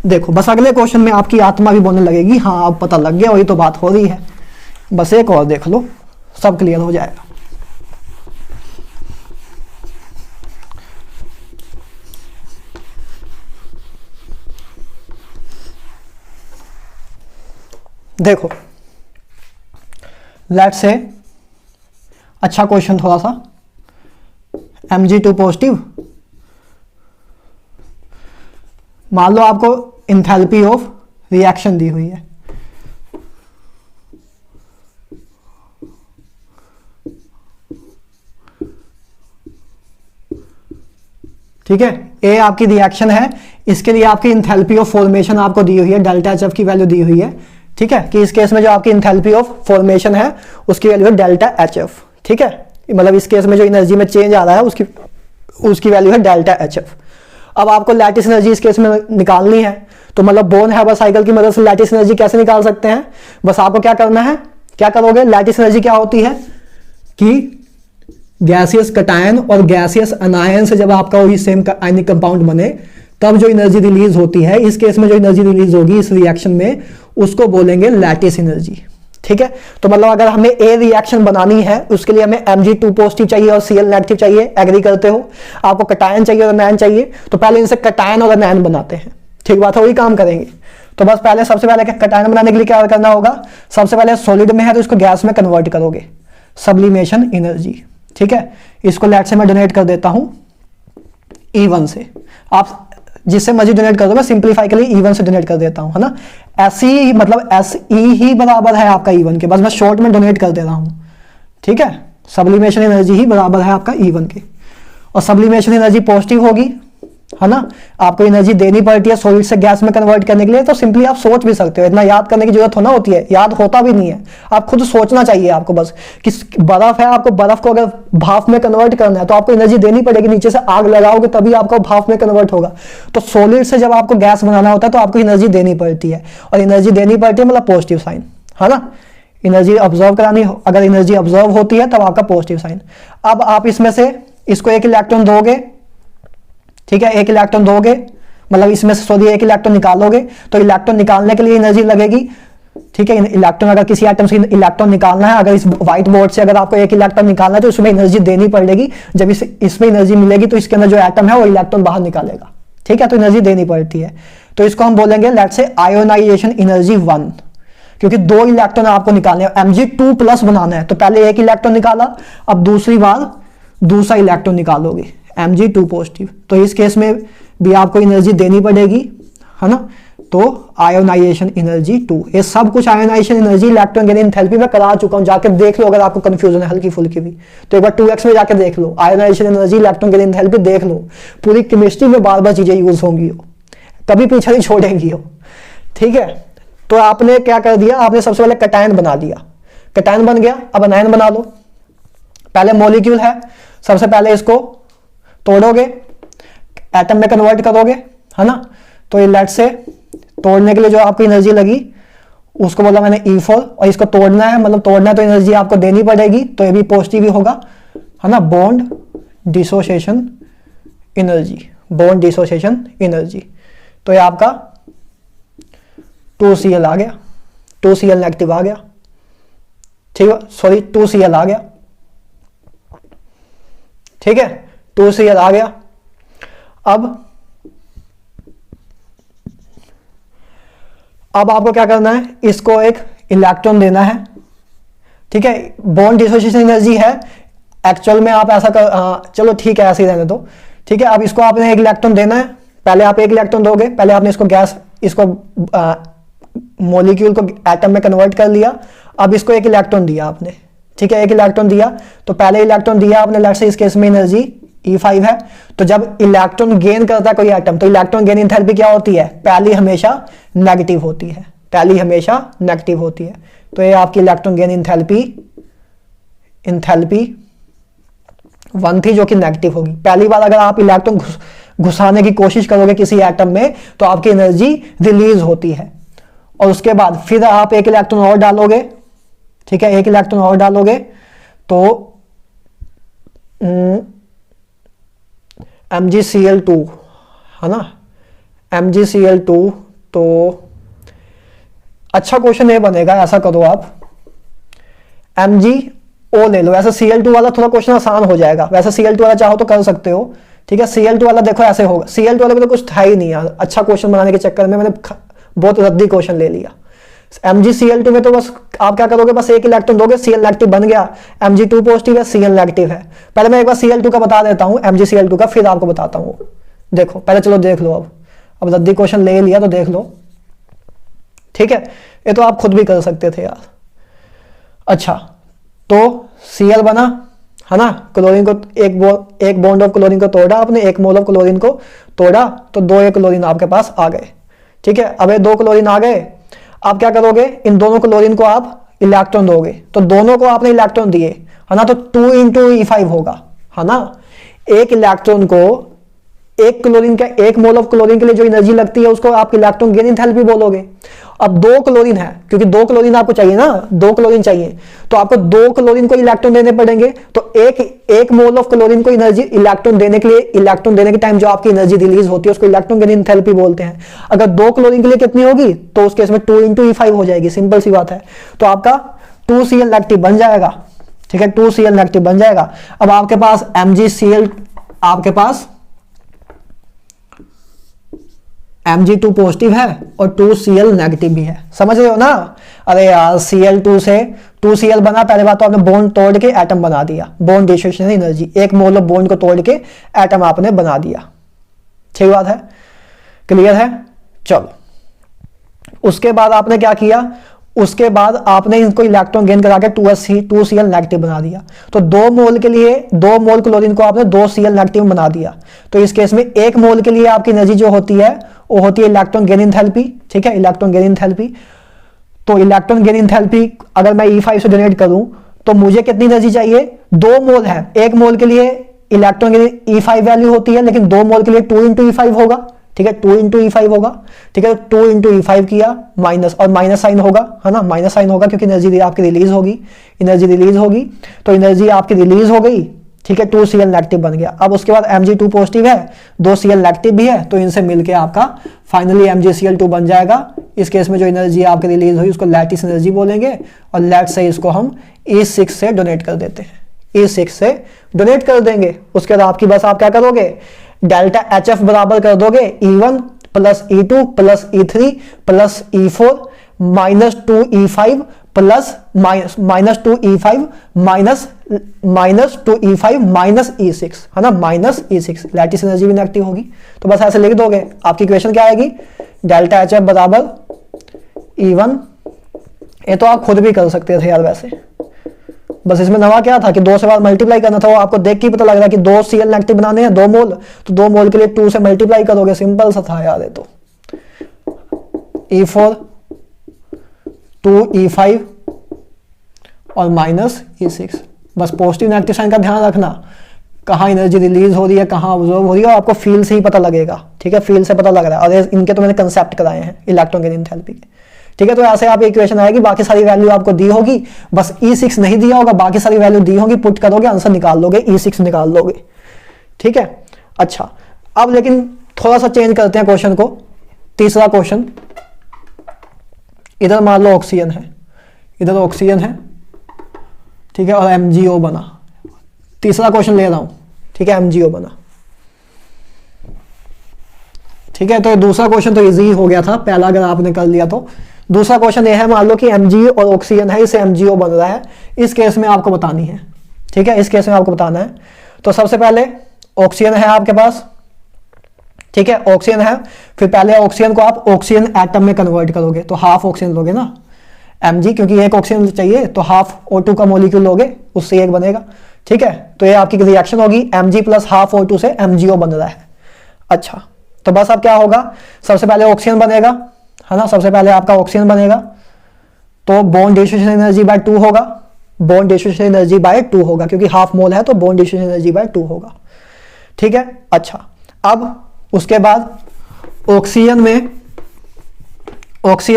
देखो बस अगले क्वेश्चन में आपकी आत्मा भी बोलने लगेगी हाँ अब पता लग गया, वही तो बात हो रही है, बस एक और देख लो सब क्लियर हो जाएगा। देखो लेट्स से अच्छा क्वेश्चन थोड़ा सा, Mg2 पॉजिटिव, मान लो आपको इंथैल्पी ऑफ रिएक्शन दी हुई है, ठीक है, ए आपकी रिएक्शन है, इसके लिए आपकी इंथैल्पी ऑफ फॉर्मेशन आपको दी हुई है, डेल्टा एच एफ की वैल्यू दी हुई है, ठीक है, कि इस केस में जो आपकी इंथैल्पी ऑफ फॉर्मेशन है उसकी वैल्यू है डेल्टा एच एफ, ठीक है, मतलब इस केस में जो एनर्जी में चेंज आ रहा है उसकी वैल्यू है डेल्टा एच एफ। अब आपको लैटिस एनर्जी इस केस में निकालनी है, तो मतलब बोर्न हैबर साइकिल की मदद से लैटिस एनर्जी कैसे निकाल सकते हैं, बस आपको क्या करना है, क्या करोगे, लैटिस एनर्जी क्या होती है कि गैसियस कटायन और गैसियस अनायन से जब आपका वही सेम आयनिक कंपाउंड बने तब जो एनर्जी रिलीज होती है, इस केस में जो एनर्जी रिलीज होगी इस रिएक्शन में उसको बोलेंगे लैटिस एनर्जी, ठीक है। तो मतलब अगर हमें ए रिएक्शन बनानी है उसके लिए हमें Mg2 पॉजिटिव चाहिए और Cl नेगेटिव चाहिए, एग्री करते हो, आपको कटायन चाहिए और अनायन चाहिए, तो पहले इनसे कटायन और अनायन बनाते हैं, ठीक बात है, वही काम करेंगे। तो बस पहले सबसे पहले कटायन बनाने के लिए क्या करना होगा, सबसे पहले सॉलिड में है तो इसको गैस में कन्वर्ट करोगे, सब्लिमेशन एनर्जी, ठीक है। इसको लेट से मैं डोनेट कर देता हूं E1 से, आप जिससे मर्जी डोनेट कर दो, मैं सिंप्लीफाई के लिए E1 से डोनेट कर देता हूं, है ना, SE मतलब SE ही बराबर है आपका E1 के, बस मैं शॉर्ट में डोनेट कर दे रहा हूं, ठीक है, सब्लिमेशन एनर्जी ही बराबर है आपका E1 के, और सब्लिमेशन एनर्जी पॉजिटिव होगी, है ना, आपको एनर्जी देनी पड़ती है सॉलिड से गैस में कन्वर्ट करने के लिए, तो सिंपली आप सोच भी सकते हो, इतना याद करने की जरूरत होना होती है, याद होता भी नहीं है, आप खुद सोचना चाहिए आपको, बस कि बर्फ है, आपको बर्फ को अगर भाप में कन्वर्ट करना है तो आपको एनर्जी देनी पड़ेगी, नीचे से आग लगाओगे तभी आपको भाप में कन्वर्ट होगा, तो सॉलिड से जब आपको गैस बनाना होता है तो आपको एनर्जी देनी पड़ती है, और एनर्जी देनी पड़ती है मतलब पॉजिटिव साइन, है ना, एनर्जी ऑब्जर्व करानी, अगर एनर्जी ऑब्जर्व होती है तब आपका पॉजिटिव साइन। अब आप इसमें से इसको एक इलेक्ट्रॉन दोगे, ठीक है, एक इलेक्ट्रॉन दोगे, मतलब इसमें से सॉरी एक इलेक्ट्रॉन निकालोगे, तो इलेक्ट्रॉन निकालने के लिए एनर्जी लगेगी, ठीक है, इलेक्ट्रॉन अगर किसी एटम से इलेक्ट्रॉन निकालना है, अगर इस व्हाइट बोर्ड से अगर आपको एक इलेक्ट्रॉन निकालना है तो उसमें एनर्जी देनी पड़ेगी, जब इसमें एनर्जी मिलेगी तो इसके अंदर जो एटम है वो इलेक्ट्रॉन बाहर निकालेगा, ठीक है, तो एनर्जी देनी पड़ती है, तो इसको हम बोलेंगे लेट से आयोनाइजेशन एनर्जी 1, क्योंकि 2 इलेक्ट्रॉन आपको निकालने हैं, Mg2 प्लस बनाना है, तो पहले एक इलेक्ट्रॉन निकाला, अब दूसरी बार दूसरा इलेक्ट्रॉन निकालोगे Mg2 पॉजिटिव, तो इस केस में भी आपको एनर्जी देनी पड़ेगी, है ना, तो आयोनाइजेशन एनर्जी 2, ये सब कुछ ionisation energy electron gain enthalpy में करा चुका हूं, जाकर देख लो अगर आपको कंफ्यूजन है हल्की फुल्की भी, तो एक बार 2x में जाकर देख लो, ionisation energy electron gain enthalpy देख लो, पूरी केमिस्ट्री में बार बार चीजें यूज होंगी, कभी पीछे नहीं छोड़ेंगी हो, ठीक है। तो आपने क्या कर दिया, आपने सबसे पहले कटायन बना दिया, कटायन बन गया, अब अनायन बना लो, पहले मॉलिक्यूल है, सबसे पहले इसको तोड़ोगे, एटम में कन्वर्ट करोगे, है ना, तो ये लेट से तोड़ने के लिए जो आपको एनर्जी लगी उसको बोला मैंने E4, और इसको तोड़ना है मतलब तोड़ना है तो एनर्जी आपको देनी पड़ेगी, तो ये भी पॉजिटिव ही होगा, है ना, bond dissociation energy, bond dissociation energy, तो ये आपका 2Cl आ गया, 2Cl नेगेटिव आ गया, ठीक है, सॉरी 2Cl आ गया, ठीक है, 2Cl आ गया। अब आपको क्या करना है, इसको एक इलेक्ट्रॉन देना है, ठीक है, बॉन्ड डिसोसिएशन एनर्जी है, एक्चुअल में आप ऐसा कर चलो ठीक है ऐसे ही रहने दो, ठीक है, अब इसको आपने एक इलेक्ट्रॉन देना है, पहले आप एक इलेक्ट्रॉन दोगे, पहले आपने इसको गैस, इसको मॉलिक्यूल को एटम में कन्वर्ट कर लिया, अब इसको एक इलेक्ट्रॉन दिया आपने, ठीक है, एक इलेक्ट्रॉन दिया, तो पहले इलेक्ट्रॉन दिया आपने, लेट्स से इस केस में एनर्जी E5 है, तो जब इलेक्ट्रॉन गेन करता है कोई एटम, तो इलेक्ट्रॉन गेन एंथैल्पी क्या होती है, पहली हमेशा नेगेटिव होती है, पहली हमेशा नेगेटिव होती है, तो ये आपकी इलेक्ट्रॉन गेन एंथैल्पी 1 थी जो कि नेगेटिव होगी। पहली बार अगर आप इलेक्ट्रॉन घुसाने की कोशिश करोगे किसी एटम में तो आपकी एनर्जी रिलीज होती है, और उसके बाद फिर आप एक इलेक्ट्रॉन और डालोगे, ठीक है, एक इलेक्ट्रॉन और डालोगे, तो MgCl2, है ना, MgCl2, तो अच्छा क्वेश्चन ये बनेगा, ऐसा करो आप MgO ले लो, वैसे Cl2 वाला थोड़ा क्वेश्चन आसान हो जाएगा, वैसे Cl2 वाला चाहो तो कर सकते हो, ठीक है, Cl2 वाला देखो ऐसे होगा, Cl2 वाले में तो कुछ था ही नहीं यार, अच्छा क्वेश्चन बनाने के चक्कर में मैंने बहुत रद्दी क्वेश्चन ले लिया, MgCl2 में तो बस आप क्या करोगे, बस एक इलेक्ट्रॉन दोगे, Cl नेगेटिव बन गया, Mg2 पॉजिटिव है, Cl नेगेटिव है। पहले मैं एक बार Cl2 का बता देता हूं, MgCl2 का, फिर आपको बताता हूं। देखो पहले चलो देख लो, अब रद्दी क्वेश्चन ले लिया तो देख लो, ठीक है। ये तो आप खुद भी कर सकते थे यार। अच्छा तो Cl बना है ना, क्लोरीन को एक बॉन्ड ऑफ क्लोरीन को तोड़ा आपने, एक मोल ऑफ क्लोरीन को तोड़ा, तो 2 एक क्लोरीन आपके पास आ गए, ठीक है। अब ये 2 क्लोरीन आ गए, आप क्या करोगे, इन दोनों क्लोरीन को आप इलेक्ट्रॉन दोगे, तो दोनों को आपने इलेक्ट्रॉन दिए है ना, तो 2 into E5 होगा, है ना। एक इलेक्ट्रॉन को, एक क्लोरीन का, एक मोल ऑफ क्लोरीन के लिए जो एनर्जी लगती है उसको आप इलेक्ट्रॉन गेन एंथैल्पी बोलोगे। अब 2 क्लोरीन है, क्योंकि 2 क्लोरीन आपको चाहिए ना, 2 क्लोरीन चाहिए, तो आपको 2 क्लोरीन को इलेक्ट्रॉन देने पड़ेंगे, तो एक मोल ऑफ क्लोरीन को एनर्जी इलेक्ट्रॉन देने के लिए, इलेक्ट्रॉन देने के टाइम जो आपकी एनर्जी रिलीज होती है उसको इलेक्ट्रॉन गेन एंथैल्पी बोलते हैं। अगर 2 क्लोरीन के लिए कितनी होगी, तो उस केस में 2 into E5 हो जाएगी, सिंपल सी बात है। तो आपका 2Cl नेगेटिव बन जाएगा, ठीक है, 2Cl नेगेटिव बन जाएगा। अब आपके पास MgCl, आपके पास Mg2 पॉजिटिव है और 2Cl नेगेटिव भी है, समझ रहे हो ना। अरे यार Cl2 से 2Cl बना, पहले बात तो आपने बॉन्ड तोड़ के एटम बना दिया, बॉन्ड डिसोसिएशन एनर्जी, एक मोल ऑफ बॉन्ड को तोड़ के एटम आपने बना दिया, ठीक बात है, क्लियर है। चलो उसके बाद आपने क्या किया, उसके बाद आपने इनको इलेक्ट्रॉन गेन करा के 2Cl नेगेटिव बना दिया, तो 2 मोल के लिए, 2 मोल क्लोरीन को आपने 2Cl नेगेटिव बना दिया, तो इस केस में 1 मोल के लिए आपकी एनर्जी जो होती है वो होती है इलेक्ट्रॉन गेन एंथैल्पी, ठीक है, इलेक्ट्रॉन गेन एंथैल्पी। तो इलेक्ट्रॉन गेन एंथैल्पी अगर मैं E5 से जनरेट करूं तो मुझे कितनी एनर्जी चाहिए, 2 मोल है, 1 मोल के लिए इलेक्ट्रॉन गेन E5 वैल्यू होती है, लेकिन 2 मोल के लिए 2 into E5 होगा, ठीक है, 2 into E5 होगा, ठीक है। 2 into E5 किया माइनस, और माइनस साइन होगा, है ना, माइनस साइन होगा क्योंकि एनर्जी आपकी रिलीज होगी, एनर्जी रिलीज होगी, तो एनर्जी आपकी रिलीज हो गई, ठीक है, 2Cl नेगेटिव बन गया। अब उसके बाद Mg2 पॉजिटिव है, 2Cl नेगेटिव भी है, तो इनसे मिलके आपका फाइनली MgCl2 बन जाएगा। इस केस में जो एनर्जी आपकी रिलीज हुई उसको लैटिस एनर्जी बोलेंगे, और लैट से इसको हम E6 से डोनेट कर देते हैं, E6 से डोनेट कर देंगे। उसके बाद आपकी बस आप क्या करोगे, डेल्टा HF बराबर कर दोगे E1 plus E2 plus E3 plus E4 minus 2E5 plus minus 2E5 minus 2E5 minus E6, है ना, माइनस E6, लैटिस एनर्जी भी नेगेटिव होगी, तो बस ऐसे लिख दोगे। आपकी इक्वेशन क्या आएगी, डेल्टा HF बराबर E1, ये तो आप खुद भी कर सकते थे यार वैसे, बस इसमें नवा क्या था कि 2 से बार मल्टीप्लाई करना था, वो आपको देख के पता लग रहा है कि 2Cl नेगेटिव बनाने हैं, 2 मोल, तो 2 मोल के लिए 2 से मल्टीप्लाई करोगे, सिंपल सा था यार ये तो। E4 2E5 और माइनस E6, बस पॉजिटिव नेगेटिव साइन का ध्यान रखना, कहाँ एनर्जी रिलीज हो रही है, कहाँ ऑब्जॉर्व हो रही है, आपको फील से ही पता लगेगा, ठीक है, फील से पता लग रहा है। और इनके तो मैंने कंसेप्ट कराए हैं इलेक्ट्रॉन गेन एंथैल्पी के, ठीक है। तो ऐसे आप इक्वेशन आएगी, बाकी सारी वैल्यू आपको दी होगी, बस E6 नहीं दिया होगा, बाकी सारी वैल्यू दी होगी, पुट करोगे आंसर निकाल लोगे, E6 निकाल लोगे, ठीक है। अच्छा अब लेकिन थोड़ा सा चेंज करते हैं क्वेश्चन को। तीसरा क्वेश्चन, इधर मान लो ऑक्सीजन है, इधर ऑक्सीजन है, ठीक है, और MgO बना। तीसरा क्वेश्चन ले रहा हूं, ठीक है, MgO बना, ठीक है। तो दूसरा क्वेश्चन तो इजी हो गया था, पहला अगर आपने कर लिया तो। दूसरा क्वेश्चन ये है, मान लो कि Mg और ऑक्सीजन है, इसे MgO बन रहा है, इस केस में आपको बतानी है, ठीक है, इस केस में आपको बताना है। तो सबसे पहले ऑक्सीजन है आपके पास, ठीक है, ऑक्सीजन है, फिर पहले ऑक्सीजन को आप ऑक्सीजन एटम में कन्वर्ट करोगे, तो हाफ ऑक्सीजन लोगे ना Mg, क्योंकि एक ऑक्सीजन चाहिए तो हाफ O2 का मॉलिक्यूल लोगे, उससे एक बनेगा, ठीक है। तो ये आपकी रिएक्शन होगी, Mg प्लस हाफ O2 से MgO बन रहा है। अच्छा तो बस अब क्या होगा, सबसे पहले ऑक्सीजन बनेगा, है ना, सबसे पहले आपका ऑक्सीजन बनेगा, तो बॉन्ड डिसोसिएशन एनर्जी बाय 2 होगा, बॉन्ड डिसोसिएशन एनर्जी बाय 2 होगा, क्योंकि हाफ मोल है तो बॉन्ड डिसोसिएशन एनर्जी बाय 2 होगा, ठीक है। अच्छा अब उसके बाद ऑक्सीजन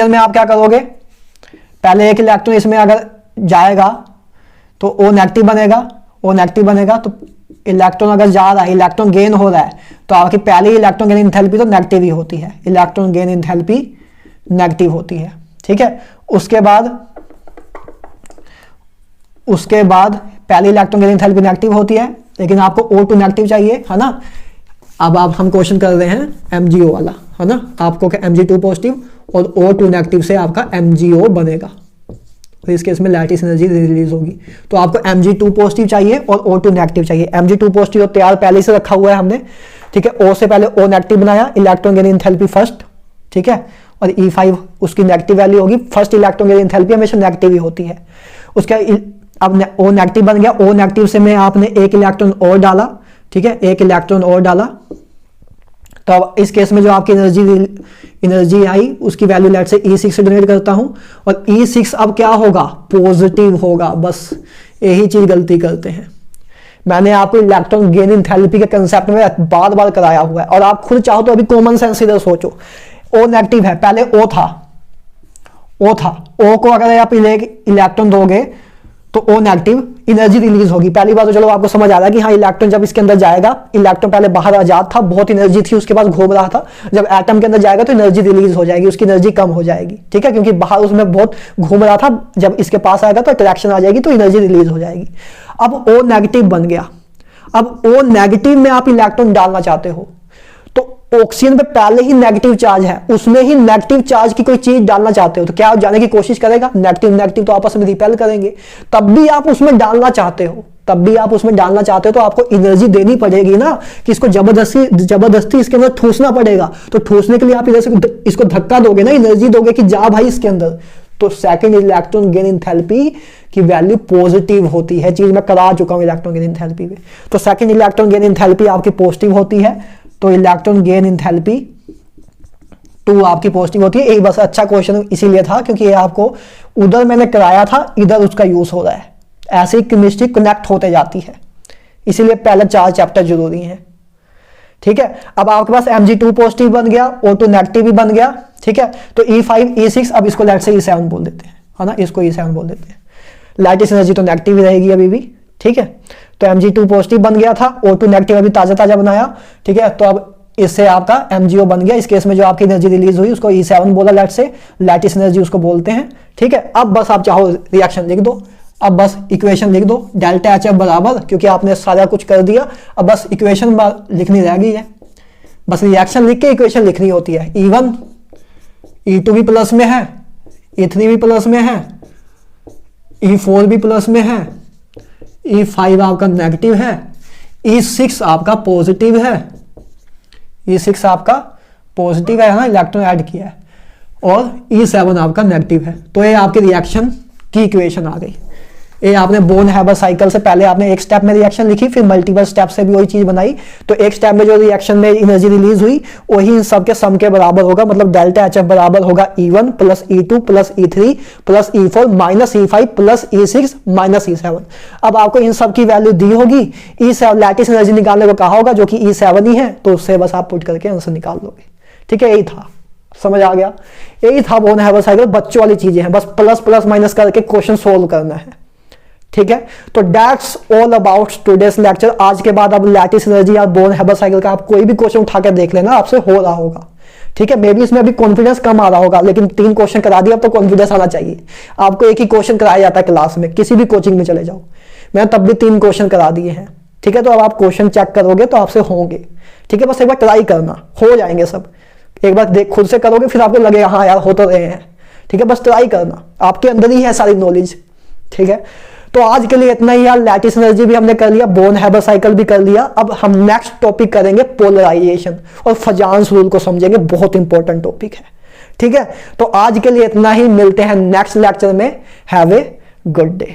में आप क्या करोगे, पहले एक इलेक्ट्रॉन इसमें अगर जाएगा तो O नेगेटिव बनेगा, तो इलेक्ट्रॉन अगर जा रहा है, इलेक्ट्रॉन गेन हो रहा है, तो आपकी पहली इलेक्ट्रॉन गेन एंथैल्पी तो नेगेटिव ही होती है, इलेक्ट्रॉन गेन एंथैल्पी नेगेटिव होती है, ठीक है। उसके बाद पहली इलेक्ट्रॉन गेन एंथैल्पी नेगेटिव होती है, लेकिन आपको O2 नेगेटिव चाहिए, है ना। अब हम क्वेश्चन कर रहे हैं MgO वाला, है ना, आपको Mg2 पॉजिटिव और O2 नेगेटिव से आपका MgO बनेगा, तो इस केस में लैटिस एनर्जी रिलीज होगी। तो आपको Mg2 पॉजिटिव चाहिए और O2 नेगेटिव चाहिए। Mg2 पॉजिटिव तो तैयार पहले से रखा हुआ है हमने, ठीक है। O से पहले O नेगेटिव बनाया, इलेक्ट्रॉन गेन एंथैल्पी फर्स्ट, ठीक है, और E5 उसकी नेगेटिव वैल्यू होगी। फर्स्ट इलेक्ट्रॉन गेन एंथैल्पी हमेशा नेगेटिव ही होती है। उसका अब O नेगेटिव बन गया, O नेगेटिव से में आपने एक इलेक्ट्रॉन और डाला, ठीक है, एक इलेक्ट्रॉन और डाला, तो अब इस केस में जो आपकी एनर्जी आई उसकी वैल्यू लेट से E6 से डोनेट करता हूं, और E6 अब क्या होगा, पॉजिटिव होगा। बस यही चीज गलती करते हैं। मैंने आपको इलेक्ट्रॉन गेन एंथैल्पी के कंसेप्ट में बार बार कराया हुआ है, और आप खुद चाहो तो अभी कॉमन सेंस इधर सोचो। O नेगेटिव है, पहले O था, O को अगर आप इलेक्ट्रॉन दोगे तो O नेगेटिव एनर्जी रिलीज होगी। पहली बात तो चलो आपको समझ आ रहा है कि हाँ इलेक्ट्रॉन जब इसके अंदर जाएगा, इलेक्ट्रॉन पहले बाहर आजाद था, बहुत एनर्जी थी उसके पास, घूम रहा था, जब एटम के अंदर जाएगा तो एनर्जी रिलीज हो जाएगी, उसकी एनर्जी कम हो जाएगी, ठीक है, क्योंकि बाहर उसमें बहुत घूम रहा था, जब इसके पास आएगा तो अट्रैक्शन आ जाएगी, तो एनर्जी रिलीज हो जाएगी। अब O नेगेटिव बन गया, अब O नेगेटिव में आप इलेक्ट्रॉन डालना चाहते हो, तो ऑक्सीजन पे पहले ही नेगेटिव चार्ज है, उसमें ही नेगेटिव चार्ज की कोई चीज डालना चाहते हो, तो क्या जाने की कोशिश करेगा, नेगेटिव नेगेटिव तो आपस में रिपेल करेंगे। तब भी आप उसमें डालना चाहते हो, तो आपको एनर्जी देनी पड़ेगी ना, कि इसको जबरदस्ती इसके अंदर ठूसना पड़ेगा। तो ठूसने के लिए आप इधर से इसको धक्का दोगे ना, एनर्जी दोगे कि जा भाई इसके अंदर, तो सेकंड इलेक्ट्रॉन गेन एंथैल्पी की वैल्यू पॉजिटिव होती है। चीज मैं करा चुका हूं इलेक्ट्रॉन गेन एंथैल्पी में। तो सेकंड इलेक्ट्रॉन गेन एंथैल्पी आपकी पॉजिटिव होती है, तो इलेक्ट्रॉन गेन एंथैल्पी 2 आपकी पॉजिटिव होती है। एक बस अच्छा क्वेश्चन इसीलिए था क्योंकि ये आपको उधर मैंने कराया था, इधर उसका यूज हो रहा है। ऐसे ही केमिस्ट्री कनेक्ट होते जाती है, इसीलिए पहले 4 चैप्टर जरूरी हैं, ठीक है। अब आपके पास Mg2 पॉजिटिव बन गया, O2 नेगेटिव भी बन गया, ठीक है। तो E5 E6 अब इसको लेट से E7 बोल देते हैं, है ना, इसको E7 बोल देते हैं। लैटिस एनर्जी तो नेगेटिव ही रहेगी अभी भी, ठीक है। तो Mg2 पॉजिटिव बन गया था, O2 नेगेटिव अभी ताजा बनाया, ठीक है। तो अब इससे आपका MgO बन गया। इस केस में जो आपकी एनर्जी रिलीज हुई उसको E7 बोला, लेट से लैटिस एनर्जी उसको बोलते हैं, ठीक है। अब बस आप चाहो रिएक्शन लिख दो, अब बस इक्वेशन लिख दो, डेल्टा HF बराबर, क्योंकि आपने सारा कुछ कर दिया, अब बस इक्वेशन लिखनी रह गई है। बस रिएक्शन लिख के इक्वेशन लिखनी होती है। E1 E2 भी प्लस में है, E3 भी प्लस में है, E4 भी प्लस में है, E5 आपका नेगेटिव है, E6 आपका पॉजिटिव है, E6 आपका पॉजिटिव है ना, इलेक्ट्रॉन ऐड किया है, और E7 आपका नेगेटिव है। तो ये आपकी रिएक्शन की इक्वेशन आ गई। ये आपने बोन हैबर साइकिल से पहले आपने एक स्टेप में रिएक्शन लिखी, फिर मल्टीपल स्टेप से भी वही चीज बनाई। तो एक स्टेप में जो रिएक्शन में एनर्जी रिलीज हुई वही इन सब के सम के बराबर होगा, मतलब डेल्टा HF बराबर होगा E1 plus E2 plus E3 plus E4 minus E5 plus E6 minus E7। अब आपको इन सब की वैल्यू दी होगी, E7 लैटिस एनर्जी निकालने को कहा होगा जो कि E7 ही है, तो उससे बस आप पुट करके आंसर निकाल लोगे, ठीक है। यही था, समझ आ गया, यही था बोन हैबर साइकिल। बच्चों वाली चीजें हैं, बस प्लस प्लस माइनस करके क्वेश्चन सोल्व करना है, ठीक है। तो that's all about today's lecture. आज के बाद अब लैटिस एनर्जी या बोन हैबर साइकिल का आप कोई भी क्वेश्चन उठा कर देख लेना, आपसे हो रहा होगा, ठीक है। मे बी इसमें अभी कॉन्फिडेंस कम आ रहा होगा, लेकिन 3 क्वेश्चन करा दिया, अब तो कॉन्फिडेंस आना चाहिए। आपको एक ही क्वेश्चन कराया जाता है क्लास में, किसी भी कोचिंग में चले जाओ, मैंने तब भी 3 क्वेश्चन करा दिए हैं, ठीक है। तो अब आप क्वेश्चन चेक करोगे तो आपसे होंगे, ठीक है। बस एक बार ट्राई करना, हो जाएंगे सब। एक बार देख खुद से करोगे फिर आपको लगेगा हाँ यार हो तो रहे हैं, ठीक है। बस ट्राई करना, आपके अंदर ही है सारी नॉलेज, ठीक है। तो आज के लिए इतना ही यार। लैटिस एनर्जी भी हमने कर लिया, बोन हैबर साइकिल भी कर लिया। अब हम नेक्स्ट टॉपिक करेंगे पोलराइजेशन और फजान्स रूल को समझेंगे, बहुत इंपॉर्टेंट टॉपिक है, ठीक है। तो आज के लिए इतना ही, मिलते हैं नेक्स्ट लेक्चर में। Have a good day.